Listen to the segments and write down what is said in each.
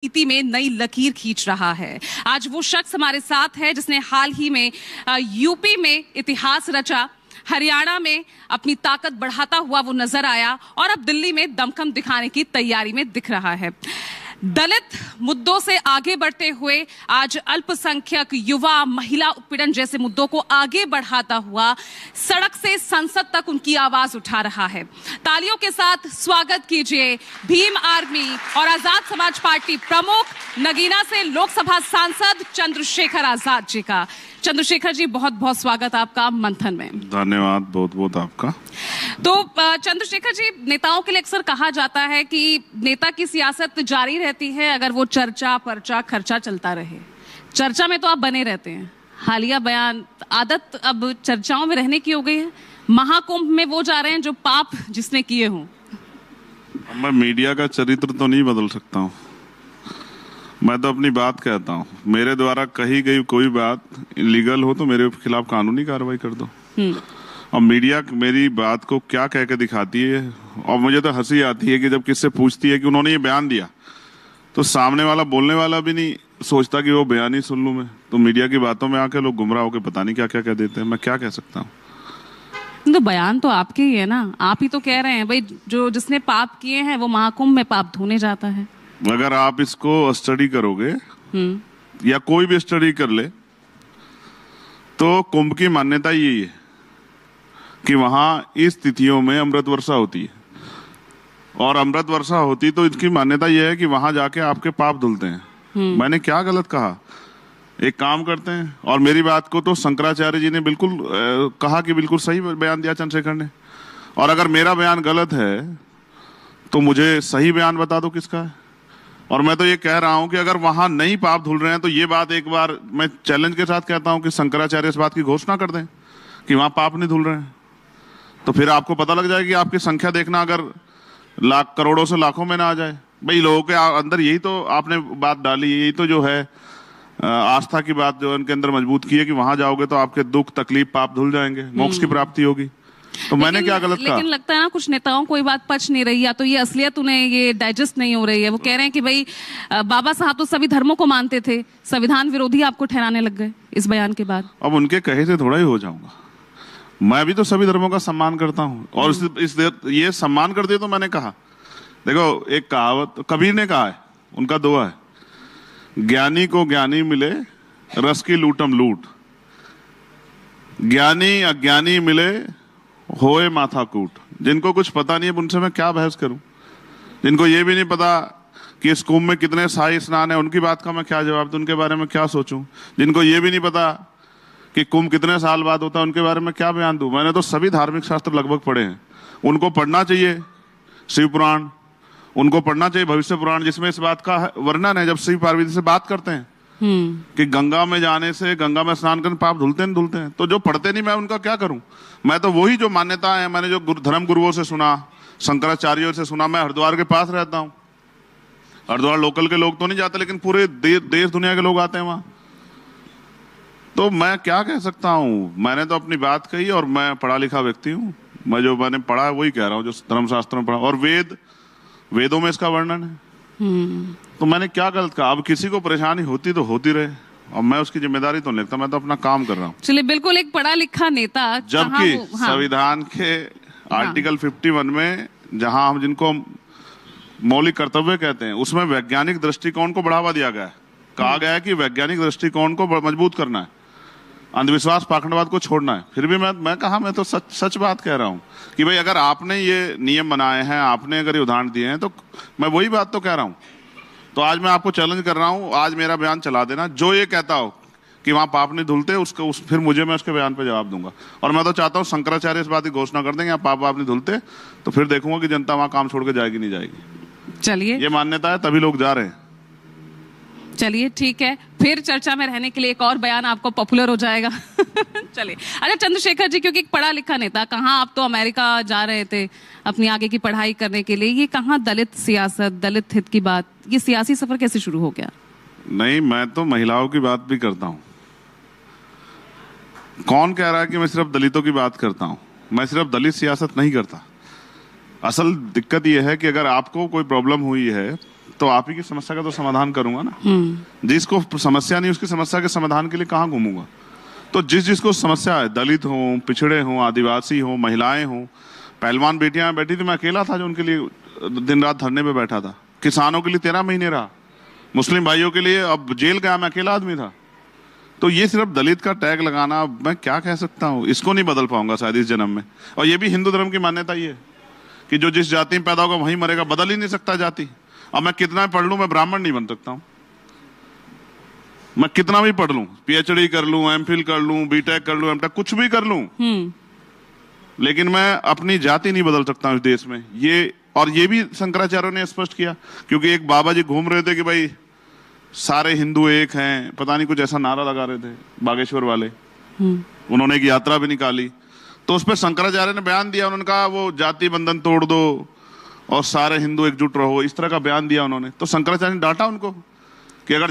नीति में नई लकीर खींच रहा है। आज वो शख्स हमारे साथ है जिसने हाल ही में यूपी में इतिहास रचा, हरियाणा में अपनी ताकत बढ़ाता हुआ वो नजर आया और अब दिल्ली में दमखम दिखाने की तैयारी में दिख रहा है। दलित मुद्दों से आगे बढ़ते हुए आज अल्पसंख्यक, युवा, महिला उत्पीड़न जैसे मुद्दों को आगे बढ़ाता हुआ सड़क से संसद तक उनकी आवाज उठा रहा है। तालियों के साथ स्वागत कीजिए भीम आर्मी और आजाद समाज पार्टी प्रमुख, नगीना से लोकसभा सांसद चंद्रशेखर आजाद जी का। चंद्रशेखर जी, बहुत बहुत स्वागत आपका मंथन में। धन्यवाद बहुत बहुत आपका। तो चंद्रशेखर जी, नेताओं के लिए अक्सर कहा जाता है कि नेता की सियासत जारी रहती है अगर वो चर्चा, पर्चा, खर्चा चलता रहे। चर्चा में तो आप बने रहते हैं। हालिया बयान, आदत अब चर्चाओं में रहने की हो गई है। महाकुंभ में वो जा रहे हैं जो पाप जिसने किए हों। मैं मीडिया का चरित्र तो नहीं बदल सकता हूँ, मैं तो अपनी बात कहता हूँ। मेरे द्वारा कही गई कोई बात इलीगल हो तो मेरे खिलाफ कानूनी कार्रवाई कर दो। और मीडिया मेरी बात को क्या कह के दिखाती है, और मुझे तो हंसी आती है कि जब किससे पूछती है कि उन्होंने ये बयान दिया, तो सामने वाला बोलने वाला भी नहीं सोचता कि वो बयान ही सुन लूं मैं। तो मीडिया की बातों में आके लोग गुमराह होकर पता नहीं क्या क्या कह देते हैं। मैं क्या कह सकता हूँ? तो बयान तो आपके ही है ना, आप ही तो कह रहे हैं भाई जो जिसने पाप किए हैं वो महाकुंभ में पाप धोने जाता है। अगर आप इसको स्टडी करोगे या कोई भी स्टडी कर ले तो कुंभ की मान्यता यही है कि वहां इस तिथियों में अमृत वर्षा होती है, और अमृत वर्षा होती तो इसकी मान्यता यह है कि वहां जाके आपके पाप धुलते हैं। मैंने क्या गलत कहा? एक काम करते हैं, और मेरी बात को तो शंकराचार्य जी ने बिल्कुल कहा कि बिल्कुल सही बयान दिया चंद्रशेखर ने। और अगर मेरा बयान गलत है तो मुझे सही बयान बता दो किसका है। और मैं तो ये कह रहा हूं कि अगर वहां नहीं पाप धुल रहे हैं तो ये बात एक बार मैं चैलेंज के साथ कहता हूं कि शंकराचार्य इस बात की घोषणा कर दें कि वहां पाप नहीं धुल रहे हैं, तो फिर आपको पता लग जाएगी। आपकी संख्या देखना अगर लाख, करोड़ों से लाखों में ना आ जाए। भाई लोगों के अंदर यही तो आपने बात डाली, यही तो जो है आस्था की बात जो उनके अंदर मजबूत की है कि वहां जाओगे तो आपके दुख, तकलीफ, पाप धुल जाएंगे, मोक्ष की प्राप्ति होगी। तो मैंने क्या गलत कहा? लेकिन लगता है ना कुछ नेताओं को ये बात पच नहीं रही, या तो ये असलियत उन्हें ये डाइजेस्ट नहीं हो रही है। वो कह रहे हैं कि भाई बाबा साहब तो सभी धर्मों को मानते थे, संविधान विरोधी आपको ठहराने लग गए इस बयान के बाद। अब उनके कहे से थोड़ा ही हो जाऊंगा। मैं भी तो सभी धर्मों का सम्मान करता हूँ, और ये सम्मान कर दिया तो मैंने कहा। देखो, एक कहावत कबीर ने कहा है, उनका दुआ है, ज्ञानी को ज्ञानी मिले, रस की लूटम लूट, ज्ञानी अज्ञानी मिले, होए माथा कूट। जिनको कुछ पता नहीं है उनसे मैं क्या बहस करूं? जिनको ये भी नहीं पता कि इस कुंभ में कितने शाही स्नान है, उनकी बात का मैं क्या जवाब दूं? उनके बारे में क्या सोचूं? जिनको ये भी नहीं पता कि कुंभ कितने साल बाद होता है, उनके बारे में क्या बयान दूं? मैंने तो सभी धार्मिक शास्त्र लगभग पढ़े हैं। उनको पढ़ना चाहिए शिव पुराण, उनको पढ़ना चाहिए भविष्य पुराण, जिसमें इस बात का वर्णन है जब शिव पार्वती से बात करते हैं कि गंगा में जाने से, गंगा में स्नान करने पाप धुलते नहीं धुलते हैं। तो जो पढ़ते नहीं, मैं उनका क्या करूं? मैं तो वही जो मान्यता है, मैंने जो धर्म गुरुओं से सुना, शंकराचार्यों से सुना। मैं हरिद्वार के पास रहता हूं, हरिद्वार लोकल के लोग तो नहीं जाते, लेकिन पूरे देश दुनिया के लोग आते हैं वहां। तो मैं क्या कह सकता हूं? मैंने तो अपनी बात कही, और मैं पढ़ा लिखा व्यक्ति हूं। मैं जो मैंने पढ़ा है वही कह रहा हूं, जो धर्मशास्त्र में पढ़ा, और वेदों में इसका वर्णन है। तो मैंने क्या गलत कहा? अब किसी को परेशानी होती तो होती रहे, और मैं उसकी जिम्मेदारी तो नहीं लेता। मैं तो अपना काम कर रहा हूँ। चलिए, बिल्कुल एक पढ़ा लिखा नेता, जबकि संविधान के आर्टिकल 51 में, जहां हम जिनको मौलिक कर्तव्य कहते हैं, उसमें वैज्ञानिक दृष्टिकोण को बढ़ावा दिया गया है। कहा गया है कि वैज्ञानिक दृष्टिकोण को मजबूत करना है, अंधविश्वास, पाखंडवाद को छोड़ना है। फिर भी मैं कहा, मैं तो सच बात कह रहा हूँ कि भाई अगर आपने ये नियम बनाए हैं, आपने अगर ये उदाहरण दिए हैं, तो मैं वही बात तो कह रहा हूँ। तो आज मैं आपको चैलेंज कर रहा हूं, आज मेरा बयान चला देना। जो ये कहता हो कि वहां पाप नहीं धुलते, फिर मैं उसके बयान पे जवाब दूंगा। और मैं तो चाहता हूं शंकराचार्य इस बात की घोषणा कर देंगे, पाप नहीं धुलते, तो फिर देखूंगा कि जनता वहां काम छोड़ के जाएगी नहीं जाएगी। चलिए, ये मान्यता है, तभी लोग जा रहे हैं। चलिए ठीक है, फिर चर्चा में रहने के लिए एक और बयान आपको पॉपुलर हो जाएगा। चलिए, अच्छा चंद्रशेखर जी, क्योंकि एक पढ़ा लिखा नेता, कहाँ आप तो अमेरिका जा रहे थे अपनी आगे की पढ़ाई करने के लिए, ये कहाँ दलित सियासत, दलित हित की बात, ये सियासी सफर कैसे शुरू हो गया? नहीं, मैं तो महिलाओं की बात भी करता हूँ। कौन कह रहा है कि मैं सिर्फ दलितों की बात करता हूँ? मैं सिर्फ दलित सियासत नहीं करता। असल दिक्कत यह है कि अगर आपको कोई प्रॉब्लम हुई है तो आप ही की समस्या का तो समाधान करूंगा ना। जिसको समस्या नहीं उसकी समस्या के समाधान के लिए कहाँ घूमूंगा। तो जिसको समस्या है, दलित हो, पिछड़े हो, आदिवासी हो, महिलाएं हो, पहलवान बेटियां बैठी थी, मैं अकेला था जो उनके लिए दिन रात धरने पे बैठा था। किसानों के लिए 13 महीने रहा, मुस्लिम भाइयों के लिए अब जेल गया, मैं अकेला आदमी था। तो ये सिर्फ दलित का टैग लगाना, मैं क्या कह सकता हूँ, इसको नहीं बदल पाऊंगा शायद इस जन्म में। और ये भी हिंदू धर्म की मान्यता ही है कि जो जिस जाति में पैदा होगा वहीं मरेगा, बदल ही नहीं सकता जाति। अब मैं कितना भी पढ़ लूं, मैं ब्राह्मण नहीं बन सकता हूं। मैं कितना भी पढ़ लूं, पीएचडी कर लूं, एमफिल कर लूं, बीटेक कर लूं, एमटेक कुछ भी कर लूं, लेकिन मैं अपनी जाति नहीं बदल सकता हूं इस देश में। ये भी शंकराचार्य ने स्पष्ट किया, क्योंकि एक बाबा जी घूम रहे थे कि भाई सारे हिंदू एक हैं, पता नहीं कुछ ऐसा नारा लगा रहे थे बागेश्वर वाले। उन्होंने एक यात्रा भी निकाली, तो उस पर शंकराचार्य ने बयान दिया। उन्होंने कहा वो जाति बंधन तोड़ दो और सारे हिंदू एकजुट रहो, इस तरह का बयान दिया उन्होंने। तो शंकराचार्य ने डांटा उनको कि अगर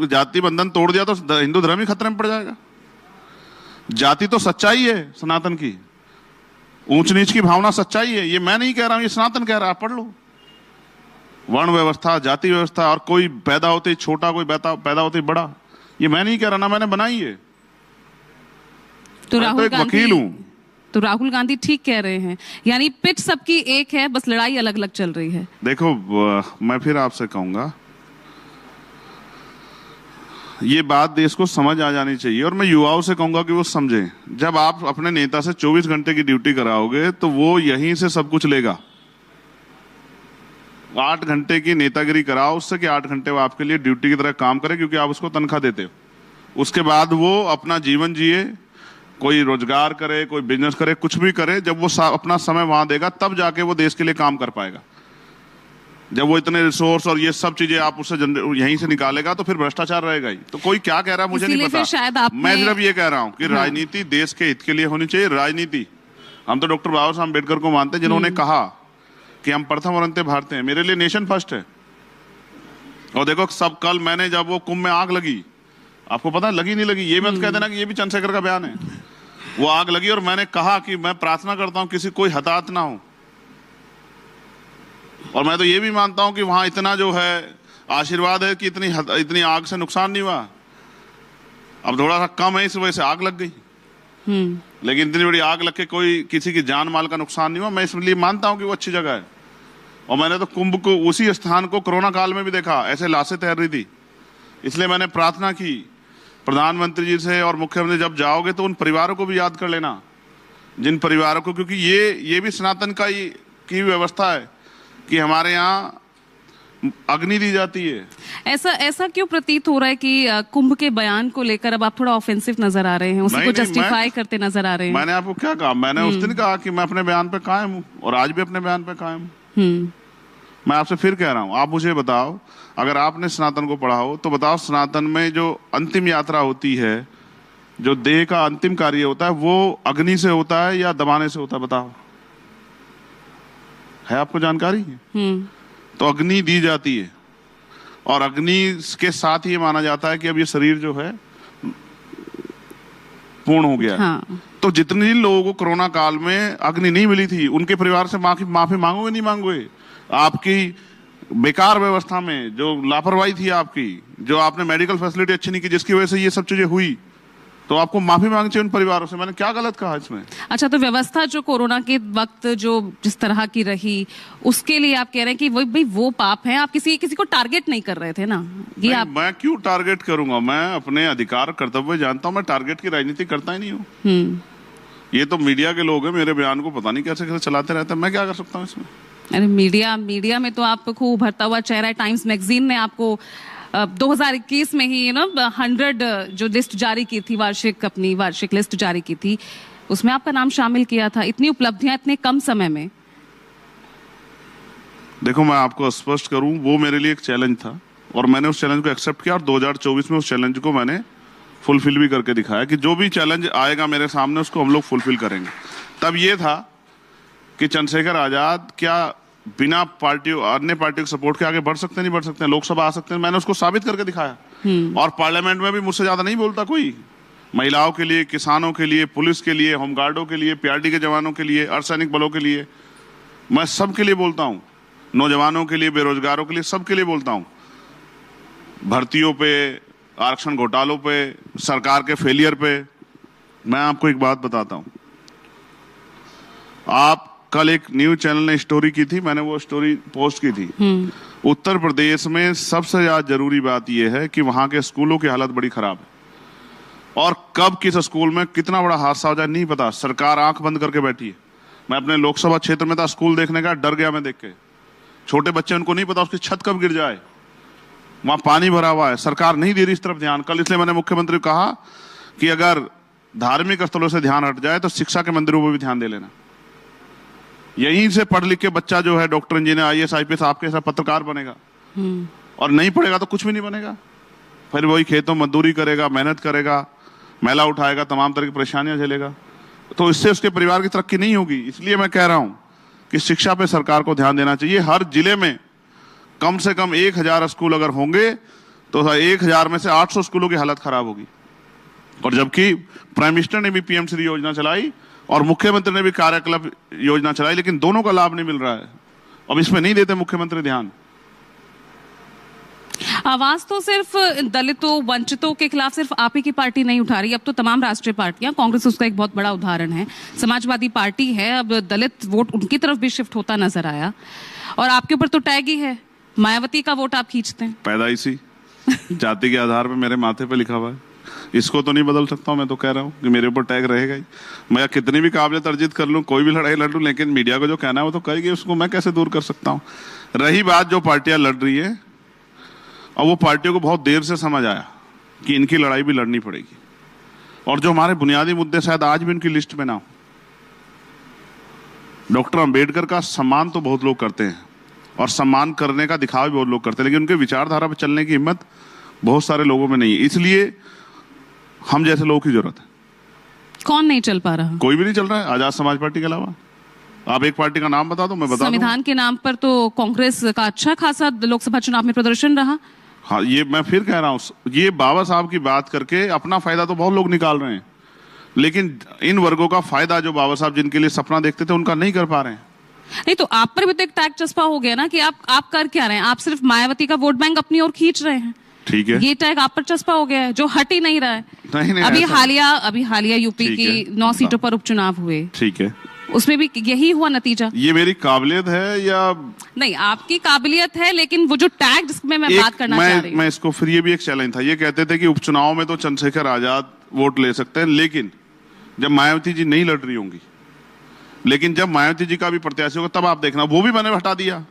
जाति बंधन तोड़ दिया तो हिंदू धर्म ही खतरे में पड़ जाएगा। जाति तो सच्चाई है सनातन की, ऊंच नीच की भावना सच्चाई है, ये मैं नहीं कह रहा हूं, ये सनातन कह रहा है। पढ़ लो, वर्ण व्यवस्था, जाति व्यवस्था, और कोई पैदा होते ही छोटा, कोई पैदा होते ही बड़ा, ये मैं नहीं कह रहा ना, मैंने बनाई है। तो मैं तो एक वकील हूं। तो राहुल गांधी ठीक कह रहे हैं, यानी पिच सबकी एक है, बस लड़ाई अलग अलग चल रही है। देखो, मैं फिर आपसे कहूंगा, ये बात देश को समझ आ जानी चाहिए, और मैं युवाओं से कहूंगा कि वो समझें। जब आप अपने नेता से 24 घंटे की ड्यूटी कराओगे तो वो यहीं से सब कुछ लेगा। 8 घंटे की नेतागिरी कराओ उससे कि 8 घंटे वो आपके लिए ड्यूटी की तरह काम करे, क्योंकि आप उसको तनख्वाह देते हो। उसके बाद वो अपना जीवन जिए, कोई रोजगार करे, कोई बिजनेस करे, कुछ भी करे। जब वो अपना समय वहां देगा तब जाके वो देश के लिए काम कर पाएगा। जब वो इतने रिसोर्स और ये सब चीजें आप उससे यहीं से निकालेगा तो फिर भ्रष्टाचार रहेगा ही। तो कोई क्या कह रहा है मुझे नहीं पता, शायद मैं सिर्फ ये कह रहा हूं कि राजनीति देश के हित के लिए होनी चाहिए। राजनीति, हम तो डॉक्टर बाबा साहब अम्बेडकर को मानते हैं, जिन्होंने कहा कि हम प्रथम और अंत्य भारतीय हैं। मेरे लिए नेशन फर्स्ट है। और देखो, सब कल मैंने जब वो कुंभ में आग लगी, आपको पता है लगी नहीं लगी, ये मत कह देना कि ये भी चंद्रशेखर का बयान है। वो आग लगी और मैंने कहा कि मैं प्रार्थना करता हूं किसी कोई हताहत ना हो। और मैं तो ये भी मानता हूं कि वहां इतना जो है आशीर्वाद है कि इतनी आग से नुकसान नहीं हुआ। अब थोड़ा सा कम है, इस वजह से आग लग गई, लेकिन इतनी बड़ी आग लग के कोई किसी की जान माल का नुकसान नहीं हुआ। मैं इसलिए मानता हूं कि वो अच्छी जगह है। और मैंने तो कुंभ को, उसी स्थान को कोरोना काल में भी देखा, ऐसे लाशें तैर रही थी। इसलिए मैंने प्रार्थना की प्रधानमंत्री जी से और मुख्यमंत्री, जब जाओगे तो उन परिवारों को भी याद कर लेना, जिन परिवारों को, क्योंकि ये भी सनातन का की व्यवस्था है कि हमारे यहाँ अग्नि दी जाती है। ऐसा क्यों प्रतीत हो रहा है कि कुंभ के बयान को लेकर अब आप थोड़ा ऑफेंसिव नजर आ रहे हैं, उसी को जस्टिफाई करते नजर आ रहे हैं? मैंने आपको क्या कहा? मैंने उस दिन कहा कि मैं अपने बयान पे कायम हूँ और आज भी अपने बयान पे कायम हूँ। मैं आपसे फिर कह रहा हूँ, आप मुझे बताओ, अगर आपने सनातन को पढ़ा हो तो बताओ, सनातन में जो अंतिम यात्रा होती है, जो देह का अंतिम कार्य होता है, वो अग्नि से होता है या दबाने से होता है? बताओ, है आपको जानकारी? तो अग्नि दी जाती है, और अग्नि के साथ ही माना जाता है कि अब ये शरीर जो है पूर्ण हो गया। हाँ। तो जितने लोगों को कोरोना काल में अग्नि नहीं मिली थी, उनके परिवार से माफी मांगोगे नहीं मांगोगे? आपकी बेकार व्यवस्था में जो लापरवाही थी आपकी, जो आपने मेडिकल फैसिलिटी अच्छी नहीं की, जिसकी वजह से ये सब चीजें हुई, तो आपको माफी मांगनी चाहिए उन परिवारों से। मैंने क्या गलत कहा इसमें? अच्छा, तो व्यवस्था जो कोरोना के वक्त जो जिस तरह की रही, उसके लिए आप कह रहे हैं कि भाई वो पाप है, आप किसी को टारगेट नहीं कर रहे थे ना? ये आप... मैं क्यों टारगेट करूंगा? मैं अपने अधिकार कर्तव्य जानता हूं, मैं टारगेट की राजनीति करता ही नहीं हूँ। ये तो मीडिया के लोग हैं, मेरे बयान को पता नहीं कैसे कैसे चलाते रहते हैं, मैं क्या कर सकता हूँ इसमें? अरे मीडिया में तो आप खूब उभरता हुआ चेहरा है। टाइम्स मैगजीन ने आपको 2021 में ही 100 जो लिस्ट जारी की थी, अपनी वार्षिक लिस्ट जारी की थी, उसमें आपका नाम शामिल किया था। इतनी उपलब्धियां इतने कम समय में। देखो, मैं आपको स्पष्ट करूं, वो मेरे लिए एक चैलेंज था और मैंने उस चैलेंज को एक्सेप्ट किया, और 2024 में उस चैलेंज को मैंने फुलफिल भी करके दिखाया कि जो भी चैलेंज आएगा मेरे सामने उसको हम लोग फुलफिल करेंगे। तब ये था कि चंद्रशेखर आजाद क्या बिना अन्य पार्टी को सपोर्ट के आगे बढ़ सकते नहीं बढ़ सकते हैं, लोकसभा आ सकते हैं? मैंने उसको साबित करके दिखाया। और पार्लियामेंट में भी मुझसे ज्यादा नहीं बोलता कोई। महिलाओं के लिए, किसानों के लिए, पुलिस के लिए, होमगार्डों के लिए, पीआरडी के जवानों के लिए, अर्धसैनिक बलों के लिए, मैं सबके लिए बोलता हूं। नौजवानों के लिए, बेरोजगारों के लिए, सबके लिए बोलता हूं। भर्तियों पे, आरक्षण घोटालों पे, सरकार के फेलियर पे मैं आपको एक बात बताता हूं। आप कल एक न्यूज चैनल ने स्टोरी की थी, मैंने वो स्टोरी पोस्ट की थी। उत्तर प्रदेश में सबसे ज्यादा जरूरी बात यह है कि वहां के स्कूलों की हालत बड़ी खराब है, और कब किस स्कूल में कितना बड़ा हादसा हो जाए नहीं पता। सरकार आंख बंद करके बैठी है। मैं अपने लोकसभा क्षेत्र में था, स्कूल देखने का, डर गया मैं देख के। छोटे बच्चे, उनको नहीं पता उसकी छत कब गिर जाए, वहां पानी भरा हुआ है, सरकार नहीं दे रही इस तरफ ध्यान। कल इसलिए मैंने मुख्यमंत्री को कहा कि अगर धार्मिक स्थलों से ध्यान हट जाए तो शिक्षा के मंदिरों पर भी ध्यान दे लेना। यहीं से पढ़ लिख के बच्चा जो है डॉक्टर, इंजीनियर, IAS, IPS, आपके ऐसा पत्रकार बनेगा। और नहीं पढ़ेगा तो कुछ भी नहीं बनेगा। फिर वही खेतों मजदूरी करेगा, मेहनत करेगा, मैला उठाएगा, तमाम तरह की परेशानियां झेलेगा, तो इससे उसके परिवार की तरक्की नहीं होगी। इसलिए मैं कह रहा हूं कि शिक्षा पे सरकार को ध्यान देना चाहिए। हर जिले में कम से कम 1000 स्कूल अगर होंगे तो 1000 में से 800 स्कूलों की हालत खराब होगी। और जबकि प्राइम मिनिस्टर ने भी PM श्री योजना चलाई और मुख्यमंत्री ने भी कार्यकल्प योजना चलाई, लेकिन दोनों का लाभ नहीं मिल रहा है। अब इसमें नहीं देते मुख्यमंत्री ध्यान। आवाज तो सिर्फ दलितों, वंचितों के खिलाफ सिर्फ आप ही की पार्टी नहीं उठा रही, अब तो तमाम राष्ट्रीय पार्टियां, कांग्रेस उसका एक बहुत बड़ा उदाहरण है, समाजवादी पार्टी है, अब दलित वोट उनकी तरफ भी शिफ्ट होता नजर आया। और आपके ऊपर तो टैग ही है, मायावती का वोट आप खींचते हैं। पैदाइशी जाति के आधार पर मेरे माथे पे लिखा हुआ है, इसको तो नहीं बदल सकता हूं। मैं तो कह रहा हूं कि मेरे ऊपर टैग रहेगा ही। मैं कितनी भी काबिलियत अर्जित कर लूं, कोई भी लड़ाई लड़ लूं, लेकिन मीडिया को जो कहना है वो तो कहेगी, उसको मैं कैसे दूर कर सकता हूं। रही बात जो पार्टियां लड़ रही है, और वो पार्टियों को बहुत देर से समझ आया कि इनकी लड़ाई भी लड़नी पड़ेगी, और जो हमारे बुनियादी मुद्दे शायद आज भी उनकी लिस्ट में ना हो। डॉक्टर अंबेडकर का सम्मान तो बहुत लोग करते हैं, और सम्मान करने का दिखावा भी बहुत लोग करते हैं, लेकिन उनके विचारधारा पर चलने की हिम्मत बहुत सारे लोगों में नहीं है। इसलिए हम जैसे लोगों की जरूरत है। कौन नहीं चल पा रहा? कोई भी नहीं चल रहा है, आजाद समाज पार्टी के अलावा। आप एक पार्टी का नाम बता दो, मैं बता दूं। संविधान के नाम पर तो कांग्रेस का अच्छा खासा लोकसभा चुनाव में प्रदर्शन रहा। हाँ, ये मैं फिर कह रहा हूं, ये बाबा साहब की बात करके अपना फायदा तो बहुत लोग निकाल रहे हैं, लेकिन इन वर्गों का फायदा जो बाबा साहब जिनके लिए सपना देखते थे, उनका नहीं कर पा रहे हैं। नहीं तो आप पर भी तो एक टैग चस्पा हो गया ना कि आप कर क्या रहे हैं? आप सिर्फ मायावती का वोट बैंक अपनी ओर खींच रहे हैं। ठीक है, ये टैग आप पर चस्पा हो गया है जो हट ही नहीं रहा है। नहीं, अभी हालिया यूपी की 9 सीटों पर उपचुनाव हुए, ठीक है, उसमें भी यही हुआ नतीजा। ये मेरी काबिलियत है या नहीं? आपकी काबिलियत है, लेकिन वो जो टैग जिसमें मैं बात करना चाह रही हूँ, मैं इसको फिर, ये भी एक चैलेंज था। ये कहते थे कि उपचुनाव में तो चंद्रशेखर आजाद वोट ले सकते हैं, लेकिन जब मायावती जी नहीं लड़ रही होंगी, लेकिन जब मायावती जी का भी प्रत्याशी होगा तब आप देखना, वो भी मैंने हटा दिया।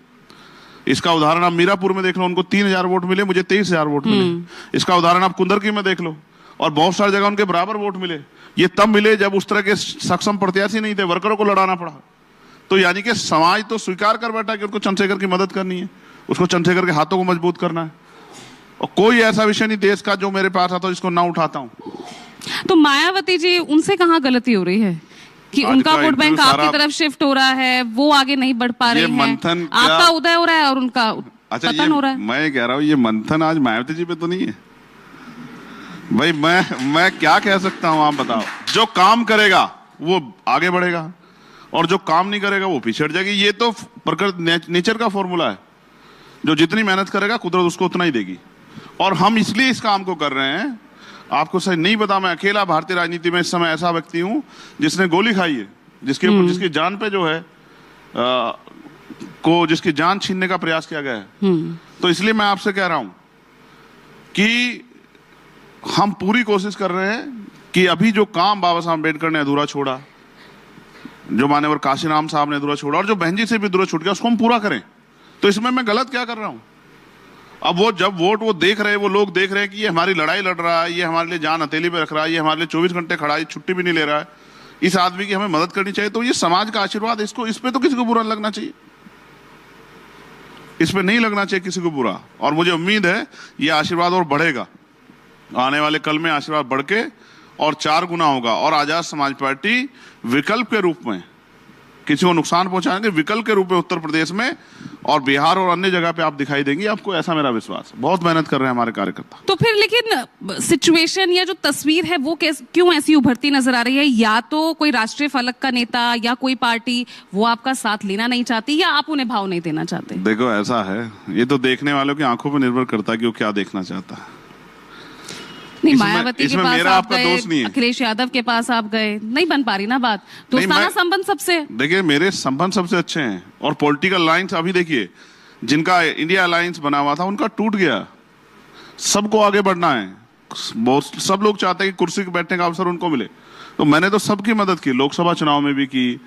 इसका उदाहरण आप मीरापुर में देख लो, उनको 3000 वोट मिले, मुझे 23000 वोट मिले। इसका उदाहरण आप कुंदरकी में देख लो, और बहुत सारी जगह उनके बराबर वोट मिले। ये तब मिले जब उस तरह के सक्षम प्रत्याशी नहीं थे, वर्करों को लड़ाना पड़ा। तो यानी कि समाज तो स्वीकार कर बैठा कि उनको चंद्रशेखर की मदद करनी है, उसको चंद्रशेखर के हाथों को मजबूत करना है। और कोई ऐसा विषय नहीं देश का जो मेरे पास आता जिसको ना उठाता हूं। तो मायावती जी, उनसे कहाँ गलती हो रही है कि उनका वोट बैंक आपकी तरफ शिफ्ट हो रहा है, वो आगे नहीं बढ़ पा रहे हैं, आपका उदय हो रहा है और उनका पतन हो रहा है? मैं कह रहा हूँ ये मंथन आज मायावती जी पे तो नहीं है भाई। मैं क्या कह सकता हूँ, आप बताओ। जो काम करेगा वो आगे बढ़ेगा, और जो काम नहीं करेगा वो पीछे हट जाएगी। ये तो प्रकृति, नेचर का फॉर्मूला है। जो जितनी मेहनत करेगा कुदरत उसको उतना ही देगी। और हम इसलिए इस काम को कर रहे हैं, आपको सही नहीं पता, मैं अकेला भारतीय राजनीति में इस समय ऐसा व्यक्ति हूं जिसने गोली खाई है, जिसके ऊपर, जिसकी जान पे जो है जिसकी जान छीनने का प्रयास किया गया है। तो इसलिए मैं आपसे कह रहा हूं कि हम पूरी कोशिश कर रहे हैं कि अभी जो काम बाबा साहब अम्बेडकर ने अधूरा छोड़ा, जो मान्यवर काशीराम साहब ने अधूरा छोड़ा, और जो बहन जी से भी अधूरा छूट गया, उसको हम पूरा करें। तो इसमें मैं गलत क्या कर रहा हूं? अब वो जब वोट वो देख रहे हैं, वो लोग देख रहे हैं कि ये हमारी लड़ाई लड़ रहा है, ये हमारे लिए जान हथेली पे रख रहा है, ये हमारे लिए 24 घंटे खड़ा है, छुट्टी भी नहीं ले रहा है, इस आदमी की हमें मदद करनी चाहिए। तो ये समाज का आशीर्वाद, इसको, इस पे तो किसी को बुरा लगना चाहिए, इस पे नहीं लगना चाहिए किसी को बुरा। और मुझे उम्मीद है ये आशीर्वाद और बढ़ेगा, आने वाले कल में आशीर्वाद बढ़ के और 4 गुना होगा। और आजाद समाज पार्टी विकल्प के रूप में किसी को नुकसान पहुंचाएंगे विकल्प के रूप में उत्तर प्रदेश में और बिहार और अन्य जगह पे आप दिखाई देंगी आपको, ऐसा मेरा विश्वास है। बहुत मेहनत कर रहे हैं हमारे कार्यकर्ता। तो फिर लेकिन सिचुएशन या जो तस्वीर है वो क्यों ऐसी उभरती नजर आ रही है? या तो कोई राष्ट्रीय फलक का नेता या कोई पार्टी वो आपका साथ लेना नहीं चाहती, या आप उन्हें भाव नहीं देना चाहते? देखो ऐसा है, ये तो देखने वालों की आंखों पर निर्भर करता है कि वो क्या देखना चाहता है। नहीं, मायावती के पास आप आपका दोस्त नहीं गए, है। अखिलेश यादव के पास आप गए, नहीं बन पा रही ना बात। दोस्ताना संबंध सबसे, देखिए मेरे संबंध सबसे अच्छे हैं और पॉलिटिकल लाइंस अभी देखिए जिनका इंडिया अलायंस बना हुआ था उनका टूट गया। सबको आगे बढ़ना है, बहुत सब लोग चाहते हैं कि कुर्सी पे बैठने का अवसर उनको मिले, तो मैंने तो सबकी मदद की, लोकसभा चुनाव में भी की,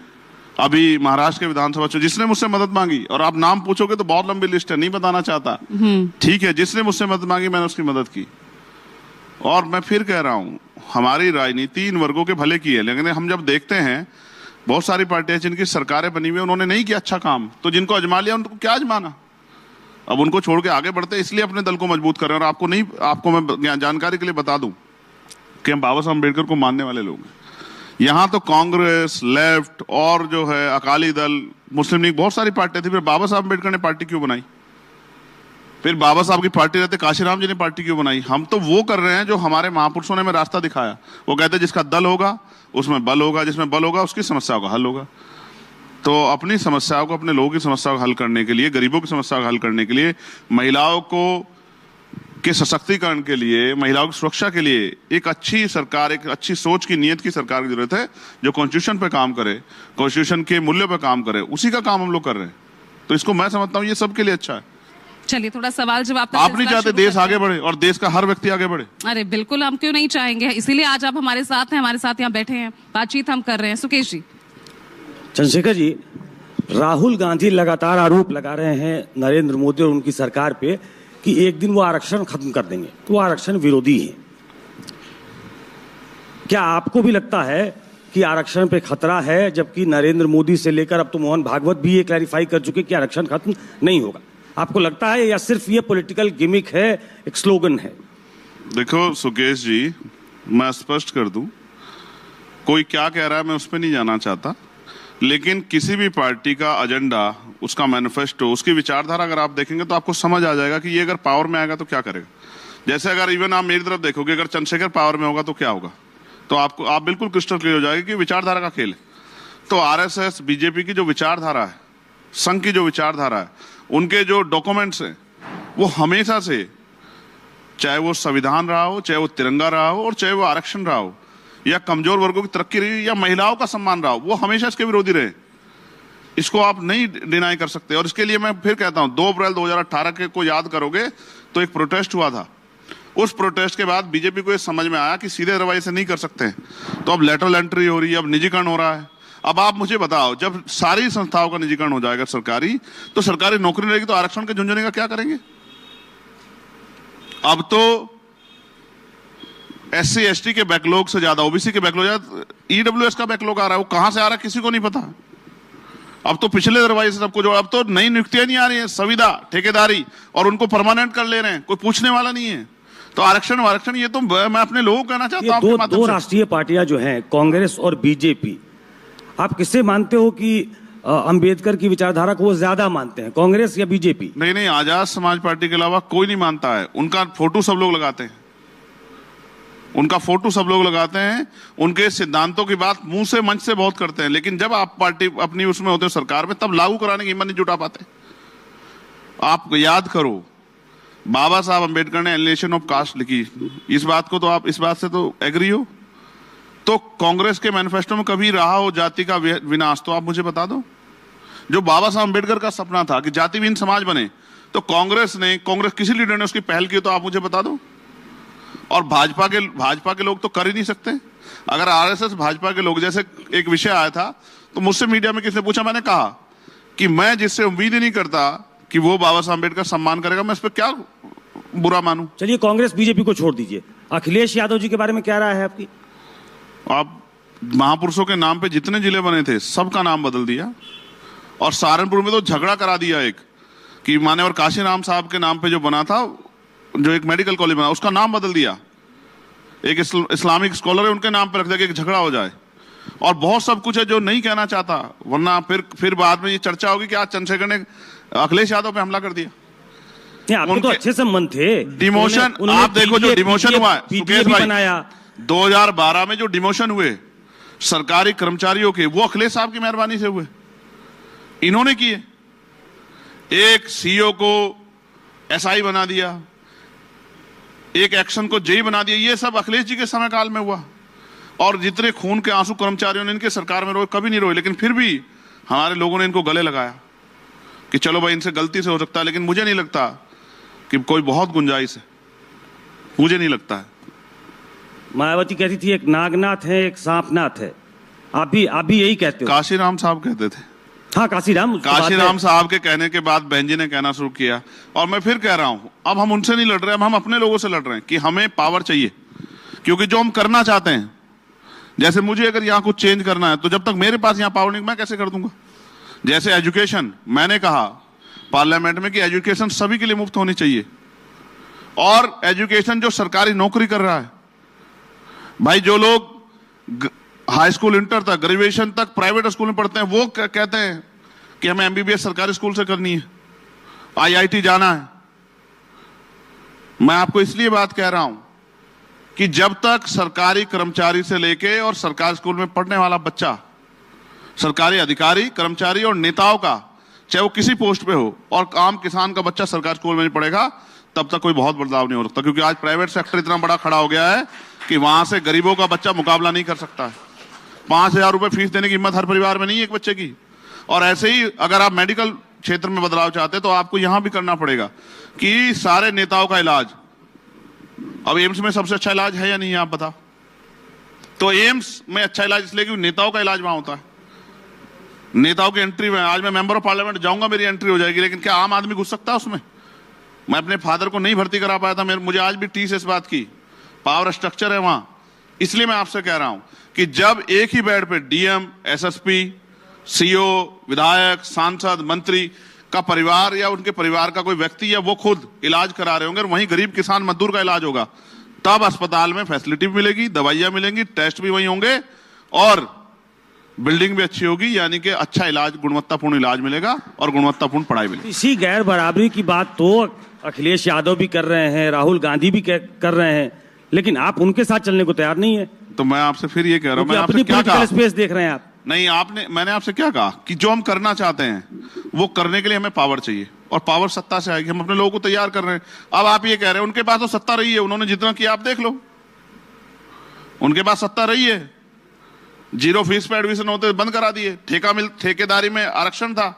अभी महाराष्ट्र के विधानसभा चुनाव। जिसने मुझसे मदद मांगी, और आप नाम पूछोगे तो बहुत लंबी लिस्ट है, नहीं बताना चाहता, ठीक है, जिसने मुझसे मदद मांगी मैंने उसकी मदद की। और मैं फिर कह रहा हूं हमारी राजनीति इन वर्गों के भले की है, लेकिन हम जब देखते हैं बहुत सारी पार्टियां जिनकी सरकारें बनी हुई उन्होंने नहीं किया अच्छा काम, तो जिनको अजमा लिया उनको क्या अजमाना, अब उनको छोड़ के आगे बढ़ते, इसलिए अपने दल को मजबूत कर रहे हैं। और आपको मैं जानकारी के लिए बता दूं कि हम बाबा साहब अम्बेडकर को मानने वाले लोग हैं। यहां तो कांग्रेस, लेफ्ट और जो है अकाली दल, मुस्लिम लीग, बहुत सारी पार्टियां थी, फिर बाबा साहब अम्बेडकर ने पार्टी क्यों बनाई? फिर बाबा साहब की पार्टी रहते काशीराम जी ने पार्टी क्यों बनाई? हम तो वो कर रहे हैं जो हमारे महापुरुषों ने हमें रास्ता दिखाया। वो कहते हैं जिसका दल होगा उसमें बल होगा, जिसमें बल होगा उसकी समस्याओं का हल होगा। तो अपनी समस्याओं को, अपने लोगों की समस्याओं को हल करने के लिए, गरीबों की समस्याओं को हल करने के लिए, महिलाओं को के सशक्तिकरण के लिए, महिलाओं की सुरक्षा के लिए एक अच्छी सरकार, एक अच्छी सोच की, नीयत की सरकार की जरूरत है, जो कॉन्स्टिट्यूशन पे काम करे, कॉन्स्टिट्यूशन के मूल्यों पे काम करे। उसी का काम हम लोग कर रहे हैं, तो इसको मैं समझता हूँ ये सबके लिए अच्छा है। चलिए थोड़ा सवाल जवाब। आप नहीं चाहते देश आगे बढ़े और देश का हर व्यक्ति आगे बढ़े? अरे बिल्कुल, हम क्यों नहीं चाहेंगे, इसीलिए आज आप हमारे साथ हैं, हमारे साथ यहाँ बैठे हैं, बातचीत हम कर रहे हैं। सुकेश जी। चंद्रशेखर जी, राहुल गांधी लगातार आरोप लगा रहे हैं नरेंद्र मोदी और उनकी सरकार पे कि एक दिन वो आरक्षण खत्म कर देंगे, तो वो आरक्षण विरोधी है। क्या आपको भी लगता है कि आरक्षण पे खतरा है, जबकि नरेंद्र मोदी से लेकर अब तो मोहन भागवत भी ये क्लैरिफाई कर चुके कि आरक्षण खत्म नहीं होगा? आपको लगता है या सिर्फ ये पॉलिटिकल गिमिक है, एक स्लोगन है? देखो सुकेश जी, मैं स्पष्ट कर दूं, कोई क्या कह रहा है मैं उस पर नहीं जाना चाहता, लेकिन किसी भी पार्टी का एजेंडा, उसका मैनिफेस्टो, उसकी विचारधारा अगर आप देखेंगे तो आपको समझ आ जाएगा कि ये अगर पावर में आएगा तो क्या करेगा। जैसे अगर इवन आप मेरी तरफ देखोगे, अगर चंद्रशेखर पावर में होगा तो क्या होगा, तो आप बिल्कुल क्रिस्टल क्लियर हो जाएगा कि विचारधारा का खेल है। तो आरएसएस, बीजेपी की जो विचारधारा है, संघ की जो विचारधारा है, उनके जो डॉक्यूमेंट्स हैं, वो हमेशा से, चाहे वो संविधान रहा हो, चाहे वो तिरंगा रहा हो, और चाहे वो आरक्षण रहा हो, या कमजोर वर्गों की तरक्की रही, या महिलाओं का सम्मान रहा हो, वो हमेशा इसके विरोधी रहे। इसको आप नहीं डिनाई कर सकते। और इसके लिए मैं फिर कहता हूं, 2 अप्रैल 2018 के को याद करोगे तो एक प्रोटेस्ट हुआ था। उस प्रोटेस्ट के बाद बीजेपी को ये समझ में आया कि सीधे रवैये से नहीं कर सकते, तो अब लेटरल एंट्री हो रही है, अब निजीकरण हो रहा है। अब आप मुझे बताओ, जब सारी संस्थाओं का निजीकरण हो जाएगा सरकारी, तो सरकारी नौकरी रहेगी, तो आरक्षण के झुंझुने का क्या करेंगे? अब तो SC ST के बैकलॉग से ज्यादा, OBC के बैकलॉग ज्यादा, EWS का बैकलॉग आ रहा है। वो कहां से आ रहा है किसी को नहीं पता। अब तो पिछले दरवाजे से सबको जोड़, अब तो नई नियुक्तियां नहीं आ रही है, संविदा, ठेकेदारी, और उनको परमानेंट कर ले रहे हैं, कोई पूछने वाला नहीं है। तो आरक्षण ये तो मैं अपने लोगों को कहना चाहता हूं। दो राष्ट्रीय पार्टियां जो हैं, कांग्रेस और बीजेपी, आप किससे मानते हो कि अंबेडकर की विचारधारा को वो ज्यादा मानते हैं, कांग्रेस या बीजेपी? नहीं, आजाद समाज पार्टी के अलावा कोई नहीं मानता है। उनका फोटो सब लोग लगाते हैं, उनके सिद्धांतों की बात मुंह से, मंच से बहुत करते हैं, लेकिन जब आप पार्टी अपनी उसमें होते हो सरकार में, तब लागू कराने की हिम्मत नहीं जुटा पाते। आप याद करो, बाबा साहब अम्बेडकर ने एलिनेशन ऑफ कास्ट लिखी, इस बात को तो आप, इस बात से तो एग्री हो? तो कांग्रेस के मैनिफेस्टो में कभी रहा हो जाति का विनाश, तो आप मुझे बता दो। जो बाबा साहब अम्बेडकर का सपना था कि जाति विहीन समाज बने, तो कांग्रेस किसी लीडर ने उसकी पहल की, तो आप मुझे बता दो। और भाजपा के लोग तो कर ही नहीं सकते। अगर आरएसएस भाजपा के लोग, जैसे एक विषय आया था, तो मुझसे मीडिया में किसने पूछा, मैंने कहा कि मैं जिससे उम्मीद ही नहीं करता कि वो बाबा साहब अम्बेडकर सम्मान करेगा, मैं इस पर क्या बुरा मानूं। चलिए कांग्रेस बीजेपी को छोड़ दीजिए, अखिलेश यादव जी के बारे में क्या राय है आपकी? आप महापुरुषों के नाम पे जितने जिले बने थे सबका नाम बदल दिया, और सहारनपुर में तो झगड़ा करा दिया एक, कि मान्यवर काशीराम साहब के नाम पे जो बना था, जो एक मेडिकल कॉलेज बना, उसका नाम बदल दिया। एक इस्लामिक स्कॉलर है, उनके नाम पे रख दिया कि एक झगड़ा हो जाए। और बहुत सब कुछ है जो नहीं कहना चाहता, वरना फिर बाद में ये चर्चा होगी कि आज चंद्रशेखर ने अखिलेश यादव पे हमला कर दिया। आपके तो अच्छे संबंध थे। डिमोशन आप देखो, जो डिमोशन हुआ है सुकेश भाई, 2012 में जो डिमोशन हुए सरकारी कर्मचारियों के, वो अखिलेश साहब की मेहरबानी से हुए, इन्होंने किए। एक सीईओ को एसआई बना दिया, एक एक्शन को जेई बना दिया, ये सब अखिलेश जी के समय काल में हुआ। और जितने खून के आंसू कर्मचारियों ने इनके सरकार में रोए, कभी नहीं रोए, लेकिन फिर भी हमारे लोगों ने इनको गले लगाया कि चलो भाई इनसे गलती से हो सकता है, लेकिन मुझे नहीं लगता कि कोई बहुत गुंजाइश है, मुझे नहीं लगता है। मायावती कहती थी एक नागनाथ है एक सांपनाथ है, आप भी यही कहते हो। काशीराम साहब कहते थे। हाँ, काशीराम साहब के कहने के बाद बहन जी ने कहना शुरू किया, और मैं फिर कह रहा हूं, अब हम उनसे नहीं लड़ रहे, अब हम अपने लोगों से लड़ रहे हैं कि हमें पावर चाहिए, क्योंकि जो हम करना चाहते हैं, जैसे मुझे अगर यहाँ कुछ चेंज करना है तो जब तक मेरे पास यहाँ पावर नहीं, मैं कैसे कर दूंगा। जैसे एजुकेशन, मैंने कहा पार्लियामेंट में कि एजुकेशन सभी के लिए मुफ्त होनी चाहिए, और एजुकेशन जो सरकारी नौकरी कर रहा है, भाई जो लोग हाई स्कूल इंटर तक, ग्रेजुएशन तक प्राइवेट स्कूल में पढ़ते हैं, वो कहते हैं कि हमें एमबीबीएस सरकारी स्कूल से करनी है, आईआईटी जाना है। मैं आपको इसलिए बात कह रहा हूं कि जब तक सरकारी कर्मचारी से लेके और सरकारी स्कूल में पढ़ने वाला बच्चा, सरकारी अधिकारी, कर्मचारी और नेताओं का, चाहे वो किसी पोस्ट पे हो, और आम किसान का बच्चा सरकारी स्कूल में नहीं पढ़ेगा, तब तक कोई बहुत बदलाव नहीं हो सकता। क्योंकि आज प्राइवेट सेक्टर इतना बड़ा खड़ा हो गया है कि वहां से गरीबों का बच्चा मुकाबला नहीं कर सकता है। 5,000 रुपए फीस देने की हिम्मत हर परिवार में नहीं है एक बच्चे की। और ऐसे ही अगर आप मेडिकल क्षेत्र में बदलाव चाहते हैं तो आपको यहां भी करना पड़ेगा कि सारे नेताओं का इलाज, अब एम्स में सबसे अच्छा इलाज है या नहीं, आप बताओ। तो एम्स में अच्छा इलाज इसलिए क्योंकि नेताओं का इलाज वहां होता है, नेताओं की एंट्री में। आज मैं मेंबर ऑफ पार्लियामेंट जाऊंगा, मेरी एंट्री हो जाएगी, लेकिन क्या आम आदमी घुस सकता है उसमें? मैं अपने फादर को नहीं भर्ती करा पाया था, मुझे आज भी टीस इस बात की, पावर स्ट्रक्चर है वहां। इसलिए मैं आपसे कह रहा हूं कि जब एक ही बेड पे डीएम, एसएसपी, सीओ, विधायक, सांसद, मंत्री का परिवार या उनके परिवार का कोई व्यक्ति या वो खुद इलाज करा रहे होंगे, और वहीं गरीब किसान मजदूर का इलाज होगा, तब अस्पताल में फैसिलिटी भी मिलेगी, दवाइयां मिलेंगी, टेस्ट भी वहीं होंगे, और बिल्डिंग भी अच्छी होगी, यानी कि अच्छा इलाज, गुणवत्तापूर्ण इलाज मिलेगा और गुणवत्तापूर्ण पढ़ाई मिलेगी। इसी गैर बराबरी की बात तो अखिलेश यादव भी कर रहे हैं, राहुल गांधी भी कर रहे हैं, लेकिन आप उनके साथ चलने को तैयार नहीं है। तो मैं आपसे फिर ये कह रहा हूं, मैं अपनी पॉलिटिकल स्पेस देख रहे हैं आप। नहीं, मैंने आपसे क्या कहा कि जो हम करना चाहते हैं वो करने के लिए हमें पावर चाहिए, और पावर सत्ता से आएगी। हम अपने लोगों को तैयार कर रहे हैं। अब आप ये कह रहे हैं उनके पास तो सत्ता रही है, उन्होंने जितना किया आप देख लो, उनके पास सत्ता रही है। 0 फीस पे एडमिशन होते बंद करा दिए, ठेकेदारी में आरक्षण था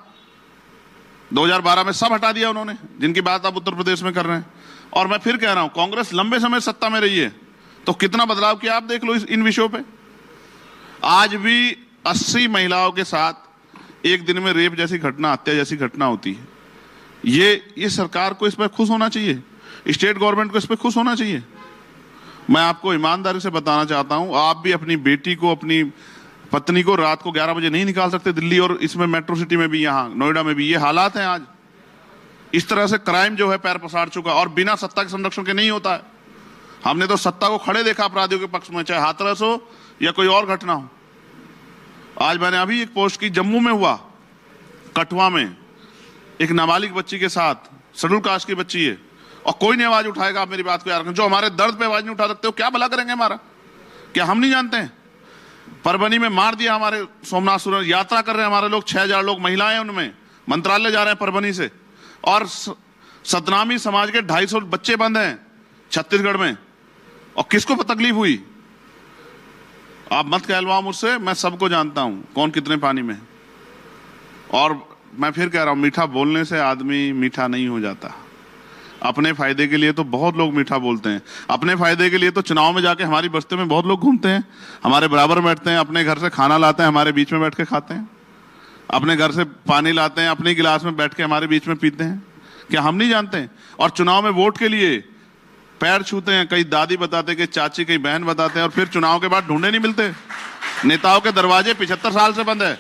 2012 में, सब हटा दिया उन्होंने, जिनकी बात आप उत्तर प्रदेश में कर रहे हैं। और मैं फिर कह रहा हूं, कांग्रेस लंबे समय सत्ता में रही है, तो कितना बदलाव किया आप देख लो इन विषयों पे। आज भी 80 महिलाओं के साथ एक दिन में रेप जैसी घटना, हत्या जैसी घटना होती है। ये सरकार को इस पर खुश होना चाहिए, स्टेट गवर्नमेंट को इस पर खुश होना चाहिए। मैं आपको ईमानदारी से बताना चाहता हूं, आप भी अपनी बेटी को, अपनी पत्नी को रात को 11 बजे नहीं निकाल सकते दिल्ली, और इसमें मेट्रो सिटी में भी, यहाँ नोएडा में भी ये हालात हैं आज। इस तरह से क्राइम जो है पैर पसार चुका, और बिना सत्ता के संरक्षण के नहीं होता है। हमने तो सत्ता को खड़े देखा अपराधियों के पक्ष में, चाहे हाथरस हो या कोई और घटना हो। आज मैंने अभी एक पोस्ट की, जम्मू में हुआ, कठुआ में एक नाबालिग बच्ची के साथ, शेड्यूल कास्ट की बच्ची है, और कोई नहीं आवाज उठाएगा। आप मेरी बात को यार, जो हमारे दर्द पे आवाज नहीं उठा सकते हो, क्या भला करेंगे हमारा? क्या हम नहीं जानते हैं? परभनी में मार दिया हमारे सोमनाथ सुरन, यात्रा कर रहे हैं हमारे लोग, 6,000 लोग, महिलाएं उनमें, मंत्रालय जा रहे हैं परभनी से, और सतनामी समाज के 250 बच्चे बंद हैं छत्तीसगढ़ में, और किसको तकलीफ हुई? आप मत कहलवाओ मुझसे, मैं सबको जानता हूं कौन कितने पानी में है। और मैं फिर कह रहा हूं, मीठा बोलने से आदमी मीठा नहीं हो जाता। अपने फायदे के लिए तो बहुत लोग मीठा बोलते हैं, अपने फायदे के लिए तो चुनाव में जाके हमारी बस्ती में बहुत लोग घूमते हैं, हमारे बराबर बैठते हैं, अपने घर से खाना लाते हैं, हमारे बीच में बैठ के खाते हैं, अपने घर से पानी लाते हैं, अपने गिलास में बैठ के हमारे बीच में पीते हैं। क्या हम नहीं जानते हैं? और चुनाव में वोट के लिए पैर छूते हैं, कई दादी बताते, कई चाची, कई बहन बताते हैं, और फिर चुनाव के बाद ढूंढे नहीं मिलते। नेताओं के दरवाजे 75 साल से बंद है।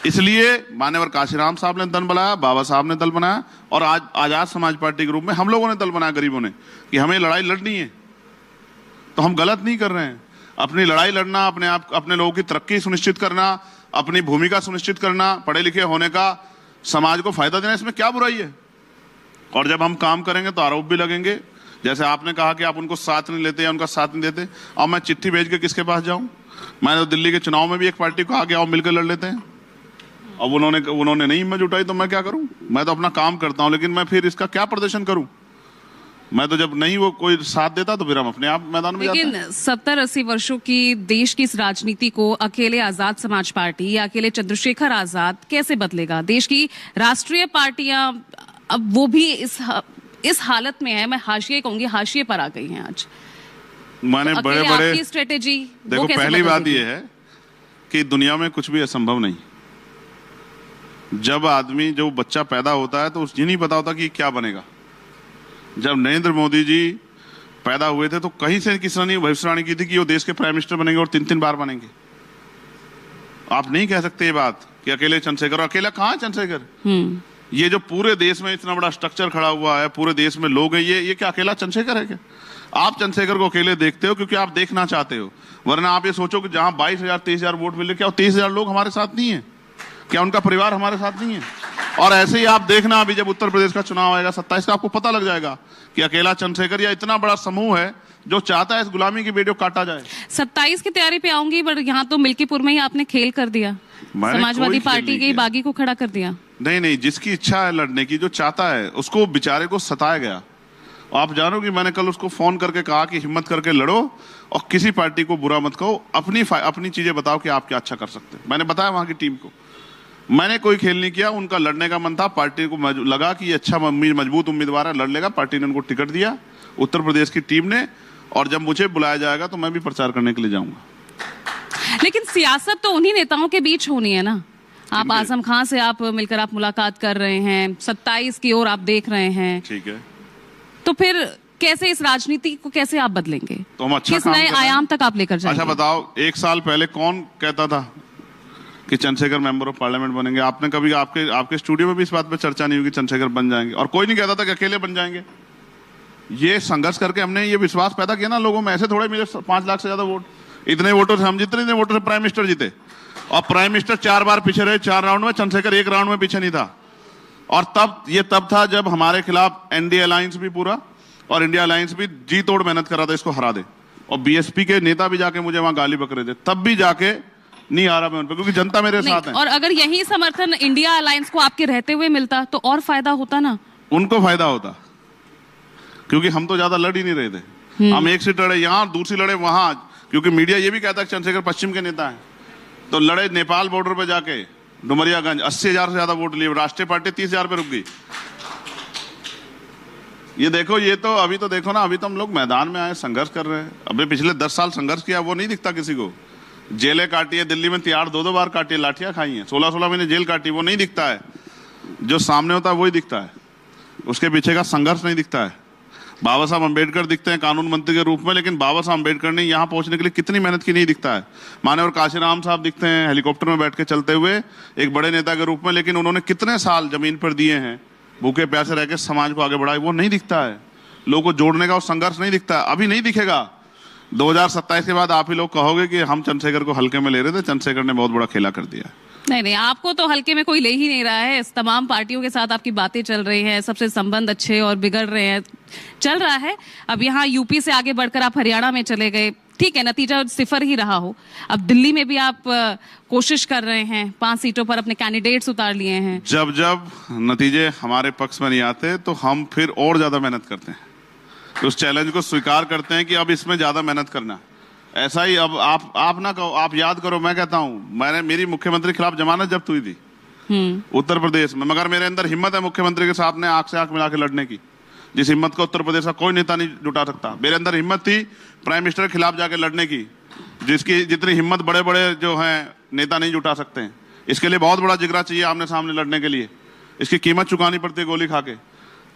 इसलिए मान्यवर काशीराम साहब ने दल बनाया, बाबा साहब ने दल बनाया, और आज आजाद समाज पार्टी के रूप में हम लोगों ने दल बनाया, गरीबों ने, कि हमें लड़ाई लड़नी है। तो हम गलत नहीं कर रहे हैं। अपनी लड़ाई लड़ना, अपने लोगों की तरक्की सुनिश्चित करना, अपनी भूमिका सुनिश्चित करना, पढ़े लिखे होने का, समाज को फायदा देना, इसमें क्या बुराई है? और जब हम काम करेंगे तो आरोप भी लगेंगे। जैसे आपने कहा कि आप उनको साथ नहीं लेते या उनका साथ नहीं देते, और मैं चिट्ठी भेज के किसके पास जाऊं? मैंने तो दिल्ली के चुनाव में भी एक पार्टी को आगे आओ मिलकर लड़ लेते हैं, अब उन्होंने नहीं हिम्मत जुटाई, तो मैं क्या करूं? मैं तो अपना काम करता हूं, लेकिन मैं फिर इसका क्या प्रदर्शन करूं? मैं तो जब नहीं वो कोई साथ देता तो फिर हम अपने आप मैदान में जाते हैं। लेकिन 70-80 वर्षों की देश की इस राजनीति को अकेले आजाद समाज पार्टी या अकेले चंद्रशेखर आजाद कैसे बदलेगा? देश की राष्ट्रीय पार्टियां अब वो भी इस हालत में है, मैं हाशिए कहूंगी, हाशिए पर आ गई हैं आज। मैंने तो बड़े बड़े आपकी स्ट्रेटेजी देखो, पहली बात यह है कि दुनिया में कुछ भी असंभव नहीं। जब आदमी, जो बच्चा पैदा होता है तो उसे नहीं पता होता कि क्या बनेगा। जब नरेंद्र मोदी जी पैदा हुए थे तो कहीं से किसी ने भविष्यवाणी की थी कि वो देश के प्राइम मिनिस्टर बनेंगे और 3-3 बार बनेंगे। आप नहीं कह सकते ये बात कि अकेले चंद्रशेखर, अकेला कहाँ है चंद्रशेखर? ये जो पूरे देश में इतना बड़ा स्ट्रक्चर खड़ा हुआ है, पूरे देश में लोग हैं, ये क्या अकेला चंद्रशेखर है क्या? आप चंद्रशेखर को अकेले देखते हो क्योंकि आप देखना चाहते हो, वरना आप ये सोचो कि जहां 22,000-23,000 वोट मिले, क्या 23,000 लोग हमारे साथ नहीं है? क्या उनका परिवार हमारे साथ नहीं है? और ऐसे ही आप देखना, अभी जब उत्तर प्रदेश का चुनाव आएगा 27 का, आपको पता लग जाएगा कि अकेला चंद्रशेखर या इतना बड़ा समूह है जो चाहता है इस गुलामी की बेड़ी को काटा जाए। 27 की तैयारी पे आऊंगी, बट यहाँ तो मिल्कीपुर में ही आपने खेल कर दिया, समाजवादी पार्टी के बागी को खड़ा कर दिया। नहीं, जिसकी इच्छा है लड़ने की, जो चाहता है, उसको बेचारे को सताया गया। आप जानो कि मैंने कल उसको फोन करके कहा कि हिम्मत करके लड़ो और किसी पार्टी को बुरा मत कहो, अपनी चीजें बताओ कि आप क्या अच्छा कर सकते हैं। मैंने बताया वहां की टीम को, मैंने कोई खेल नहीं किया, उनका लड़ने का मन था। पार्टी को लगा कि ये अच्छा मजबूत उम्मीदवार है, लड़ लेगा, पार्टी ने उनको टिकट दिया, उत्तर प्रदेश की टीम ने। और जब मुझे बुलाया जाएगा तो मैं भी प्रचार करने के लिए जाऊंगा। लेकिन सियासत तो उन्हीं नेताओं के बीच होनी है ना। आप आजम खान से आप मिलकर आप मुलाकात कर रहे हैं, 27 की ओर आप देख रहे हैं, ठीक है, तो फिर कैसे इस राजनीति को कैसे आप बदलेंगे? तो हम अच्छा किस नए आयाम तक आप लेकर जाएंगे? अच्छा बताओ, 1 साल पहले कौन कहता था कि चंद्रशेखर मेंबर ऑफ पार्लियामेंट बनेंगे? आपने कभी आपके स्टूडियो में भी इस बात पे चर्चा नहीं हुई कि चंद्रशेखर बन जाएंगे? और कोई नहीं कहता था कि अकेले बन जाएंगे। ये संघर्ष करके हमने ये विश्वास पैदा किया ना लोगों में। ऐसे थोड़े मिले 5 लाख से ज्यादा वोट, इतने वोटों से हम जीते, इतने वोटों से प्राइम मिनिस्टर जीते। और प्राइम मिनिस्टर 4 बार पीछे रहे, 4 राउंड में। चंद्रशेखर 1 राउंड में पीछे नहीं था। और तब था जब हमारे खिलाफ एनडीए अलायंस भी पूरा और इंडिया अलायंस भी जी तोड़ मेहनत कर रहा था इसको हरा दे। और बीएसपी के नेता भी जाके मुझे वहां गाली बक रहे थे, तब भी जाके नहीं आ रहा मैं उन पर, क्योंकि जनता मेरे साथ है। और अगर यही समर्थन इंडिया अलायंस को आपके रहते हुए मिलता तो और फायदा होता ना। उनको फायदा होता, क्योंकि हम तो ज्यादा लड़ ही नहीं रहे थे। हम एक सीट लड़े यहाँ, दूसरी लड़े वहां, क्योंकि मीडिया ये भी कहता है चंद्रशेखर पश्चिम के नेता है। तो लड़े नेपाल बॉर्डर पे जाके, डुमरियागंज, 80,000 से ज्यादा वोट लिए। राष्ट्रीय पार्टी 30,000 पे रुक गई। ये देखो, ये तो अभी तो देखो ना, अभी तो हम लोग मैदान में आए, संघर्ष कर रहे हैं। अभी पिछले 10 साल संघर्ष किया, वो नहीं दिखता किसी को। जेलें काटी है, दिल्ली में तिहाड़ 2-2 बार काटी है, लाठियां खाई हैं, 16-16 महीने जेल काटी, वो नहीं दिखता है। जो सामने होता है वही दिखता है, उसके पीछे का संघर्ष नहीं दिखता है। बाबा साहब अम्बेडकर दिखते हैं कानून मंत्री के रूप में, लेकिन बाबा साहब अम्बेडकर ने यहाँ पहुंचने के लिए कितनी मेहनत की नहीं दिखता है। मान्यवर काशीराम साहब दिखते हैं हेलीकॉप्टर में बैठ के चलते हुए एक बड़े नेता के रूप में, लेकिन उन्होंने कितने साल जमीन पर दिए हैं, भूखे प्यासे रह के समाज को आगे बढ़ाए, वो नहीं दिखता है। लोगों को जोड़ने का वो संघर्ष नहीं दिखता, अभी नहीं दिखेगा। 2027 के बाद आप ही लोग कहोगे कि हम चंद्रशेखर को हल्के में ले रहे थे, चंद्रशेखर ने बहुत बड़ा खेला कर दिया। नहीं, आपको तो हल्के में कोई ले ही नहीं रहा है। इस तमाम पार्टियों के साथ आपकी बातें चल रही हैं, सबसे संबंध अच्छे और बिगड़ रहे हैं, चल रहा है। अब यहाँ यूपी से आगे बढ़कर आप हरियाणा में चले गए, ठीक है, नतीजा 0 ही रहा हो। अब दिल्ली में भी आप कोशिश कर रहे हैं, 5 सीटों पर अपने कैंडिडेट्स उतार लिए हैं। जब नतीजे हमारे पक्ष में नहीं आते तो हम फिर और ज्यादा मेहनत करते हैं, तो उस चैलेंज को स्वीकार करते हैं कि अब इसमें ज्यादा मेहनत करना। ऐसा ही अब आप ना कहो, आप याद करो, मैं कहता हूं, मेरी मुख्यमंत्री के खिलाफ जमानत जब्त हुई थी उत्तर प्रदेश में, मगर मेरे अंदर हिम्मत है मुख्यमंत्री के सामने आंख से आंख मिला के लड़ने की, जिस हिम्मत को उत्तर प्रदेश का कोई नेता नहीं जुटा सकता। मेरे अंदर हिम्मत थी प्राइम मिनिस्टर के खिलाफ जाके लड़ने की, जितनी हिम्मत बड़े बड़े जो हैं नेता नहीं जुटा सकते हैं। इसके लिए बहुत बड़ा जिगरा चाहिए आमने सामने लड़ने के लिए, इसकी कीमत चुकानी पड़ती है गोली खा के।